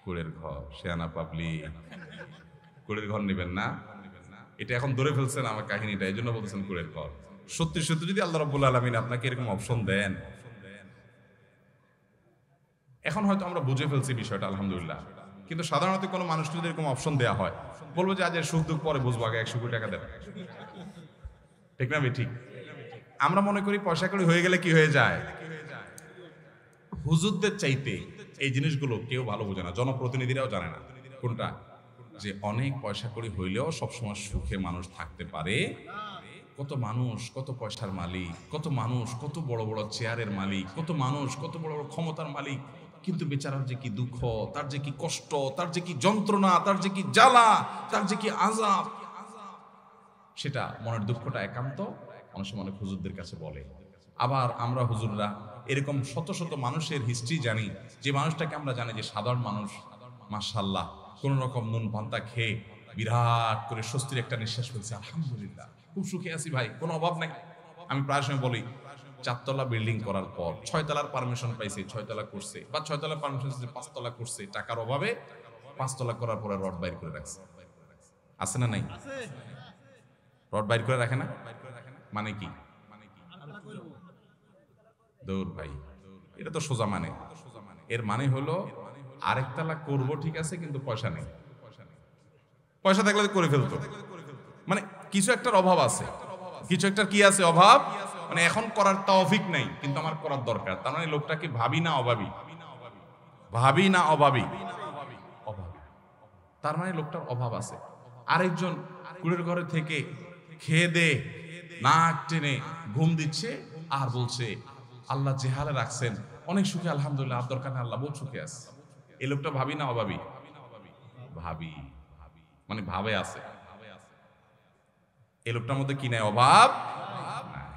কুড়ের ঘর। শেয়ানা পাবলি, কুড়ের ঘর নিবেন না? এটা এখন ধরে ফেলছেন আমার কাহিনীটা, এই জন্য বলতেছেন কুড়ের ঘর। সত্যি সত্যি যদি আল্লাহ রাব্বুল আলামিন আপনাকে এরকম অপশন দেন, এখন হয়তো আমরা বুঝে ফেলছি বিষয়টা আলহামদুলিল্লাহ, কিন্তু সাধারণত কোনো মানুষকে যদি এরকম অপশন দেওয়া হয়, বলবো যে আজ এর সুখ দুঃখ পরে বুঝবো, আগে 100 কোটি টাকা দেবে। ঠিক না? ঠিক। আমরা মনে করি পয়সা কড়ি হয়ে গেলে কি হয়ে যায়। হুজুরদের চাইতে এই জিনিসগুলো কেউ ভালো বোঝে না, জনপ্রতিনিধিরাও জানে না। কোনটা? যে অনেক পয়সা কড়ি হইলেও সবসময় সুখে মানুষ থাকতে পারে। কত মানুষ কত পয়সার মালিক, কত মানুষ কত বড় বড় চেয়ারের মালিক, কত মানুষ কত বড় বড় ক্ষমতার মালিক, কিন্তু বেচারার যে কি দুঃখ, তার যে কি কষ্ট, তার যে কি যন্ত্রণা, তার যে কি জ্বালা, তার যে কি আযাব, সেটা মনের দুঃখটা একান্ত অনেক সময় অনেক হুজুরদের কাছে বলে। আবার আমরা হুজুররা এরকম শত শত মানুষের হিস্ট্রি জানি, যে মানুষটাকে আমরা জানি যে সাধারণ মানুষ, মাশাআল্লাহ কোন রকম নুন পান্তা খেয়ে বিরাট করে স্বস্তির একটা নিঃশ্বাস ফেলছে, আলহামদুলিল্লাহ খুব সুখে আছি ভাই, কোনো অভাব নাই। আমি প্রায় সময় বলি, 4 তলা বিল্ডিং করার পর 6 তলার পারমিশন পাইছে, 6 তলা করছে, বা 6 তলার পারমিশন 5 তলা করছে, টাকার অভাবে 5 তলা করার পরে রড বাইর করে রাখছে। আছে না নাই? রড বাইর করে রাখে না, মানে কি? দৌড় ভাই, এটা তো সোজা মানে। এর মানে হলো আরেকতলা করব ঠিক আছে, কিন্তু পয়সা নেই। পয়সা থাকলে করে ফেলতো, মানে কিছু একটার অভাব আছে, কিছু একটা কি আছে অভাব, মানে এখন করার তৌফিক নাই, কিন্তু আমার করার দরকার। তার মানে লোকটা কি ভাবি না অভাবী? ভাবি না অভাবী? অভাবী। তার মানে লোকটার অভাব আছে। আরেকজন কুড়ের ঘরে থেকে খেয়ে দে নাক টেনে ঘুম দিচ্ছে আর বলছে আল্লাহ যে হালে রাখছেন অনেক সুখে, আলহামদুলিল্লাহ, আর দরকার নেই, আল্লাহ বহুত সুখে আছে। এই লোকটা ভাবি না অভাবী? ভাবি, মানে ভাবে আছে। এই লোকটার মধ্যে কি নাই? অভাব নাই।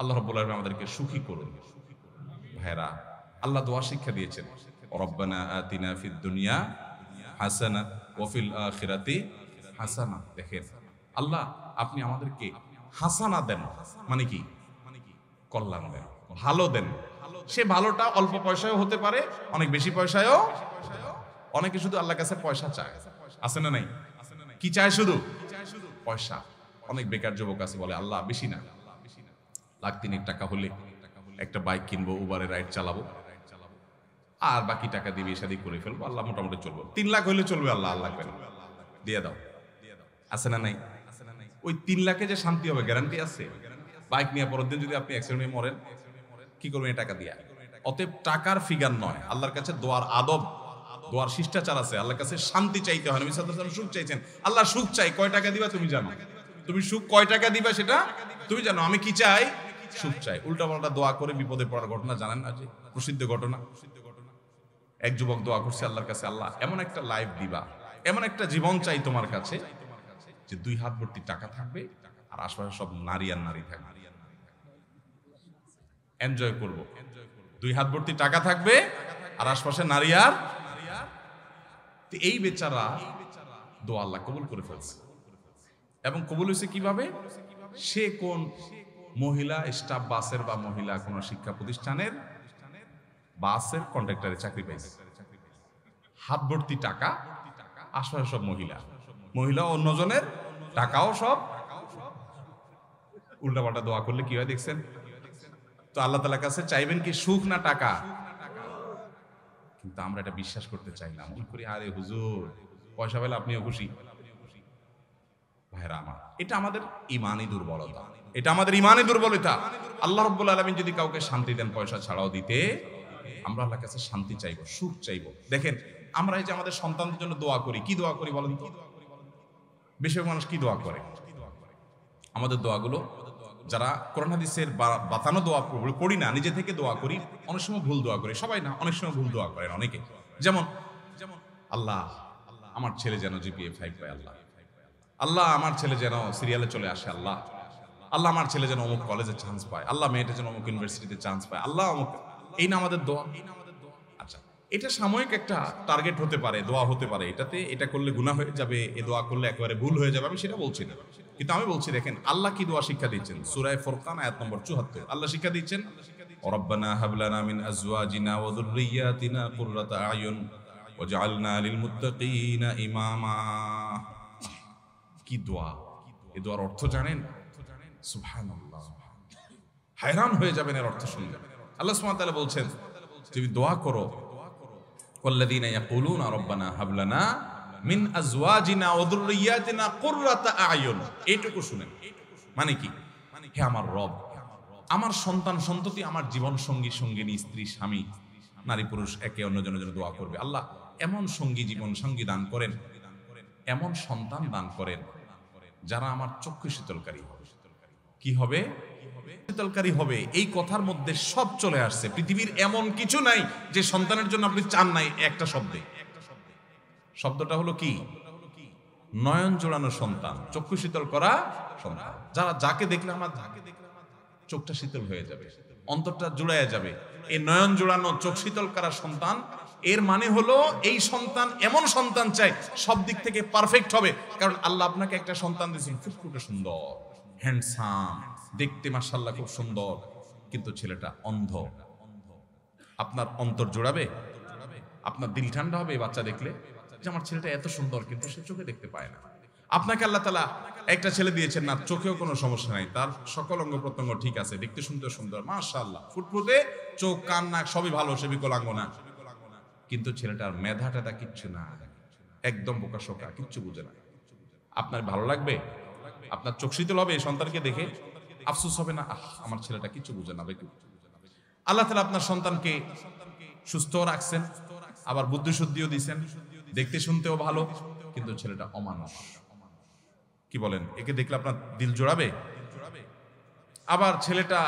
আল্লাহ রাব্বুল আলামিন আমাদেরকে সুখী করুন। ভাইরা, আল্লাহ দোয়া শিক্ষা দিয়েছেন, রব্বানা আতিনা ফিদ দুনিয়া হাসানা ওয়া ফিল আখিরাতি হাসানা। দেখেন, আল্লাহ আপনি আমাদেরকে হাসানা দেন, মানে কি? কল্যাণ দেন, ভালো দেন। সে ভালোটা অল্প পয়সায়ও হতে পারে, অনেক বেশি পয়সায়ও। অনেকে শুধু আল্লাহর কাছে পয়সা চায়, আছে না নাই? কি চায়? শুধু পয়সা। অনেক বেকার যুবক আছে, বলে আল্লাহ বেশি না, লাখ 3 টাকা হলে একটা বাইক কিনবো, উবারে রাইড চালাবো, আর বাকি টাকা দিয়ে বিয়ে শাদী করে ফেলবো, আল্লাহ মোটামুটি চলবো। 3 লাখ হলে চলবে, আল্লাহ আল্লাহ দিয়ে দাও। আছে না নাই? ওই 3 লাখে যে শান্তি হবে গ্যারান্টি আছে? বাইক নিয়ে পরের দিন যদি আপনি অ্যাক্সিডেন্টে মরেন, কি করবেন এই টাকা দিয়া? অতএব টাকার ফিগার নয়, আল্লাহর কাছে দোয়ার আদব, দোয়ার শিষ্টাচার আছে। আল্লাহর কাছে শান্তি চাইতে হয়। নবী সাল্লাল্লাহু আলাইহি ওয়াসাল্লাম সুখ চাইছেন। আল্লাহ সুখ চাই, কয় টাকা দিবা তুমি জানো? তুমি সুখ কয় টাকা দিবা সেটা তুমি জানো। আমি কি চাই? সুখ চাই। উল্টাপাল্টা দোয়া করে বিপদে পড়ার ঘটনা জানেন না? যে প্রসিদ্ধ ঘটনা, এক যুবক দোয়া করছে আল্লাহর কাছে, আল্লাহ এমন একটা লাইফ দিবা, এমন একটা জীবন চাই তোমার কাছে, যে 2 হাত ভর্তি টাকা থাকবে আর আশপাশে সব নারী আর নারী থাকবে, এনজয় করব। 2 হাত ভর্তি টাকা থাকবে আর আশপাশে নারী আর। এই বেচারা দোয়া আল্লাহ কবুল করে ফেলছে। এবং কবুল হয়েছে কিভাবে? সে কোন মহিলা স্টাফ বাসের বা মহিলা কোন শিক্ষা প্রতিষ্ঠানের বাসের কন্ট্রাক্টরে চাকরি পাইছে। হাত ভর্তি টাকা, আশপাশে সব মহিলা, মহিলা অন্যজনের টাকাও সব। উল্টাপাল্টা দোয়া করলে কি হয় দেখছেন? তো আল্লাহ তাআলার কাছে চাইবেন কি সুখ না টাকা? কিন্তু আমরা এটা বিশ্বাস করতে চাই না। মনে করি আরে হুজুর পয়সা পেলে আপনিও খুশি। ভাইরা আমার, এটা আমাদের ইমানি দুর্বলতা, এটা আমাদের ইমানি দুর্বলতা। আল্লাহ রাব্বুল আলামিন যদি কাউকে শান্তি দেন পয়সা ছাড়াও দিতে, আমরা আল্লাহর কাছে শান্তি চাইবো, সুখ চাইবো। দেখেন আমরা এই যে আমাদের সন্তানদের জন্য দোয়া করি, কি দোয়া করি বলেন তো? বেশিরভাগ মানুষ কি দোয়া করে? আমাদের দোয়াগুলো যারা কোরআন হাদিসের বাতানো দোয়া পড়ি না, নিজে থেকে দোয়া করি, অনেক সময় ভুল দোয়া করি, সবাই না, অনেক সময় ভুল দোয়া করেন অনেকে। যেমন আল্লাহ আমার ছেলে যেন জিপিএ 5 পায়, আল্লাহ আল্লাহ আমার ছেলে যেন সিরিয়ালে চলে আসে, আল্লাহ আল্লাহ আমার ছেলে যেন অমুক কলেজে চান্স পায়, আল্লাহ মেয়েটা যেন অমুক ইউনিভার্সিটিতে চান্স পায়, আল্লাহ অমুক। এই না আমাদের দোয়া? আচ্ছা, এটা সাময়িক একটা টার্গেট হতে পারে, দোয়া হতে পারে, এটাতে এটা করলে গুনাহ হয়ে যাবে, এ দোয়া করলে একেবারে ভুল হয়ে যাবে, আমি সেটা বলছি না। কিন্তু আমি বলছি দেখেন আল্লাহ কি দোয়া শিক্ষা দিচ্ছেন। সূরা ফুরকান আয়াত নম্বর ৭৪ আল্লাহ শিক্ষা দিচ্ছেন, রব্বানা হাব লানা মিন আজওয়াজিনা ওয়া যুররিয়াতিনা কুররাতা আয়ুন ওয়াজআলনা লিল মুত্তাকিনা ইমামা। কি দোয়া! এই দোয়ার অর্থ জানেন? সুবহানাল্লাহ, হায়রান হয়ে যাবেন এর অর্থ শুনলে। আল্লাহ সুবহানাহু ওয়া তাআলা বলছেন তুমি দোয়া করো, ওয়াল্লাযীনা ইয়াকুলুনা রব্বানা হাব লানা মিন আজওয়াজিনা ওয়া যুররিয়াতিনা কুররাতা আয়ুন। এইটুকু শুনেন, মানে কি? হে আমার রব, আমার সন্তান সন্ততি, আমার জীবন সঙ্গী সঙ্গিনী, স্ত্রী স্বামী, নারী পুরুষ একে অন্যজনের জন্য দোয়া করবে। আল্লাহ এমন সঙ্গী জীবন সঙ্গী দান করেন, এমন সন্তান দান করেন যারা আমার চক্ষু শীতলকারী হবে। কি হবে? শীতলকারী হবে। এই কথার মধ্যে সব চলে আসছে। পৃথিবীর এমন কিছু নাই যে সন্তানের জন্য আপনি চান নাই একটা শব্দে। শব্দটা হলো কি? নয়ন জোড়ানো সন্তান, চক্ষু শীতল করা সন্তান। যারা যাকে দেখলে আমার চোখটা শীতল হয়ে যাবে, অন্তরটা জুড়াইয়া যাবে। এই নয়ন জোড়ানো চোখ শীতল করা সন্তান, এর মানে হলো এই সন্তান এমন সন্তান চাই সব দিক থেকে পারফেক্ট হবে। কারণ আল্লাহ আপনাকে একটা সন্তান দিয়েছেন ফুটফুটে সুন্দর, হ্যান্ডসাম, দেখতে মাশাআল্লাহ খুব সুন্দর, কিন্তু ছেলেটা অন্ধ। আপনার অন্তর জোড়াবে? আপনার দিল ঠান্ডা হবে এই বাচ্চা দেখলে যে আমার ছেলেটা এত সুন্দর কিন্তু সে চোখে দেখতে পায় না। আপনাকে আল্লাহ তাআলা একটা ছেলে দিয়েছেন না, চোখেও কোনো সমস্যা নাই, তার সকল অঙ্গ প্রত্যঙ্গ ঠিক আছে, দেখতে শুনতে সুন্দর, মাশাআল্লাহ ফুটফুটে, চোখ কান নাক সবই ভালো, সে বিকলাঙ্গ না, কিন্তু ছেলেটার মেধাটা কিচ্ছু না, একদম বোকাশোকা, কিচ্ছু বুঝে না। আপনার ভালো লাগবে? আপনার চোখ শীতল হবে এই সন্তানকে দেখে? আফসোস হবে না, আমার ছেলেটা কিচ্ছু বুঝে না বেকুব। আল্লাহ তাআলা আপনার সন্তানকে সুস্থ রাখছেন, আবার বুদ্ধি শুদ্ধিও দিয়েছেন, দেখতে শুনতেও ভালো, কিন্তু ছেলেটা অমানুষ। কি বলেন? একে দেখলে আপনার দিল জোড়াবে? আবার ছেলেটা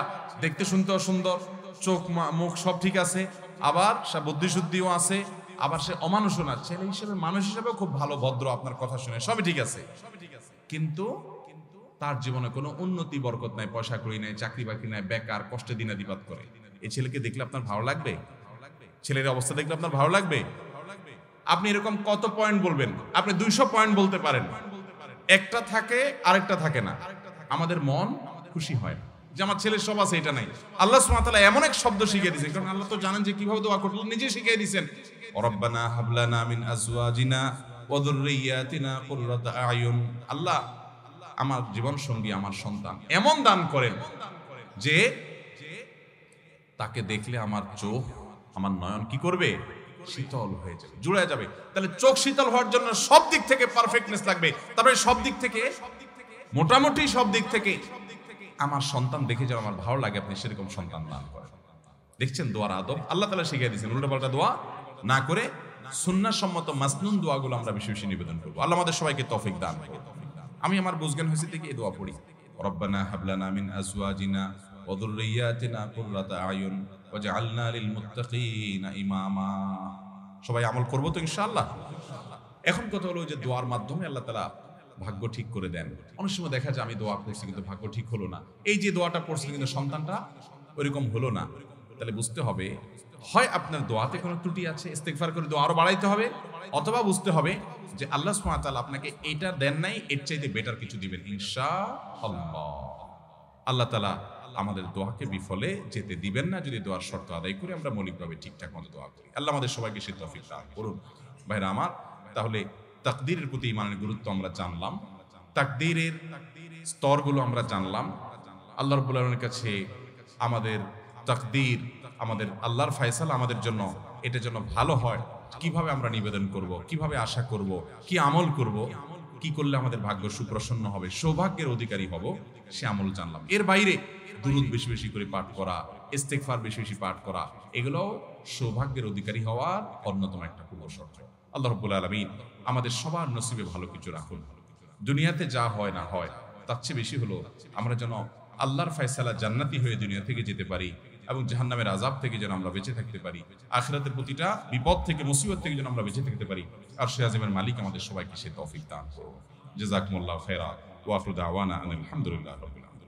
দেখতে শুনতেও সুন্দর, চোখ মুখ সব ঠিক আছে, আবার সে বুদ্ধি শুদ্ধিও আছে, আবার সে অমানুষও না, ছেলে হিসেবে মানুষ হিসেবে খুব ভালো, ভদ্র, আপনার কথা শুনে সবই ঠিক আছে, কিন্তু তার জীবনে কোনো উন্নতি বরকত নাই, পয়সা করি নাই, চাকরি বাকরি নাই, বেকার, কষ্টে দিনাতিপাত করে। এই ছেলেকে দেখলে আপনার ভালো লাগবে? ছেলের অবস্থা দেখলে আপনার ভালো লাগবে? আপনি এরকম কত পয়েন্ট বলবেন? আপনি 200 পয়েন্ট বলতে পারেন, একটা থাকে আরেকটা থাকে না। আমাদের মন খুশি হয় না যে আমার ছেলের সব আছে, এটা নাই। আল্লাহ সুবহানাহু ওয়া তাআলা এমন এক শব্দ শিখিয়ে দিয়েছেন, কারণ আল্লাহ তো জানেন যে কিভাবে দোয়া করতে, নিজে শিখিয়ে দিয়েছেন, রব্বানা হাব লানা মিন আজওয়াজিনা ওয়া যুররিয়াতিনা কুররাতা আয়ুন। আল্লাহ আমার জীবন সঙ্গী, আমার সন্তান এমন দান করেন যে তাকে দেখলে আমার চোখ, আমার নয়ন কি করবে? শীতল হয়ে যাবে, জুড়ে যাবে। তাহলে চোখ শীতল হওয়ার জন্য সব দিক থেকে পারফেক্টনেস লাগবে। তারপরে সব দিক থেকে, মোটামুটি সব দিক থেকে আমার সন্তান দেখে যেন আমার ভালো লাগে, আপনি সেরকম সন্তান দান করেন। দেখছেন দোয়ার আদব আল্লাহ তাআলা শিখিয়ে দিয়েছেন। উল্টাপাল্টা দোয়া না করে সুন্নাহ সম্মত মাসনুন দোয়াগুলো আমরা বেশি বেশি নিবেদন করবো। আল্লাহ আমাদের সবাইকে তৌফিক দান করুন। আমি আমার বুঝজ্ঞান হয়েছে থেকে এই দোয়া পড়ি, রব্বানা হাব লানা মিন আজওয়াজিনা ওয়া যুররিয়াতিনা কুররাতা আয়ুন ওয়াজআলনা লিল মুত্তাকিনা ইমামা। সবাই আমল করবো তো ইনশাআল্লাহ। এখন কথা হলো যে দোয়ার মাধ্যমে আল্লাহ তাআলা ভাগ্য ঠিক করে দেন। অনেক সময় দেখা যায় আমি দোয়া করছি কিন্তু ভাগ্য ঠিক হলো না, এই যে দোয়াটা পড়ছি কিন্তু সন্তানটা ওইরকম হলো না। তাহলে বুঝতে হবে হয় আপনার দোয়াতে কোনো ত্রুটি আছে, ইস্তেগফার করে দোয়া আরো বাড়াইতে হবে, অথবা বুঝতে হবে যে আল্লাহ সুবহানাহু ওয়া তাআলা আপনাকে এটা দেন নাই, এর চাইতে বেটার কিছু দিবেন ইনশাআল্লাহ। আল্লাহ তাআলা আমাদের দোয়াকে বিফলে যেতে দিবেন না যদি দোয়ার শর্ত আদায় করে আমরা মৌলিকভাবে ঠিকঠাক মতো দোয়া করি। আল্লাহ আমাদের সবাইকে সে তৌফিক দান করুন। ভাইরা আমার, তাহলে তাকদীরের প্রতি ঈমানের গুরুত্ব আমরা জানলাম, তাকদীরের স্তরগুলো আমরা জানলাম, আল্লাহ রাব্বুল আলামিনের কাছে আমাদের তাকদীর, আমাদের আল্লাহর ফয়সালা আমাদের জন্য এটা যেন ভালো হয়, কিভাবে আমরা নিবেদন করব, কিভাবে আশা করব, কি আমল করব, কি করলে আমাদের ভাগ্য সুপ্রসন্ন হবে, সৌভাগ্যের অধিকারী হব, সে আমল জানলাম। এর বাইরে দুরূদ বেশি বেশি করে পাঠ করা, ইস্তেগফার বেশি বেশি পাঠ করা, এগুলোও সৌভাগ্যের অধিকারী হওয়ার অন্যতম একটা পূর্বশর্ত। আল্লাহ রাব্বুল আলামিন আমাদের সবার নসিবে ভালো কিছু রাখুন। দুনিয়াতে যা হয় না হয় তার চেয়ে বেশি হলো আমরা যেন আল্লাহর ফয়সালা জান্নাতি হয়ে দুনিয়া থেকে যেতে পারি এবং জাহান্নামের আযাব থেকে যেন আমরা বেঁচে থাকতে পারি, আখিরাতের প্রতিটা বিপদ থেকে, মুসিবত থেকে যেন আমরা বেঁচে থাকতে পারি। আর সে আযমের মালিক আমাদের সবাইকে সে তৌফিক দান করুন। জাযাকুমুল্লাহু খায়রা ওয়া আখিরু দাওয়ানা আলহামদুলিল্লাহি রাব্বিল আলামিন।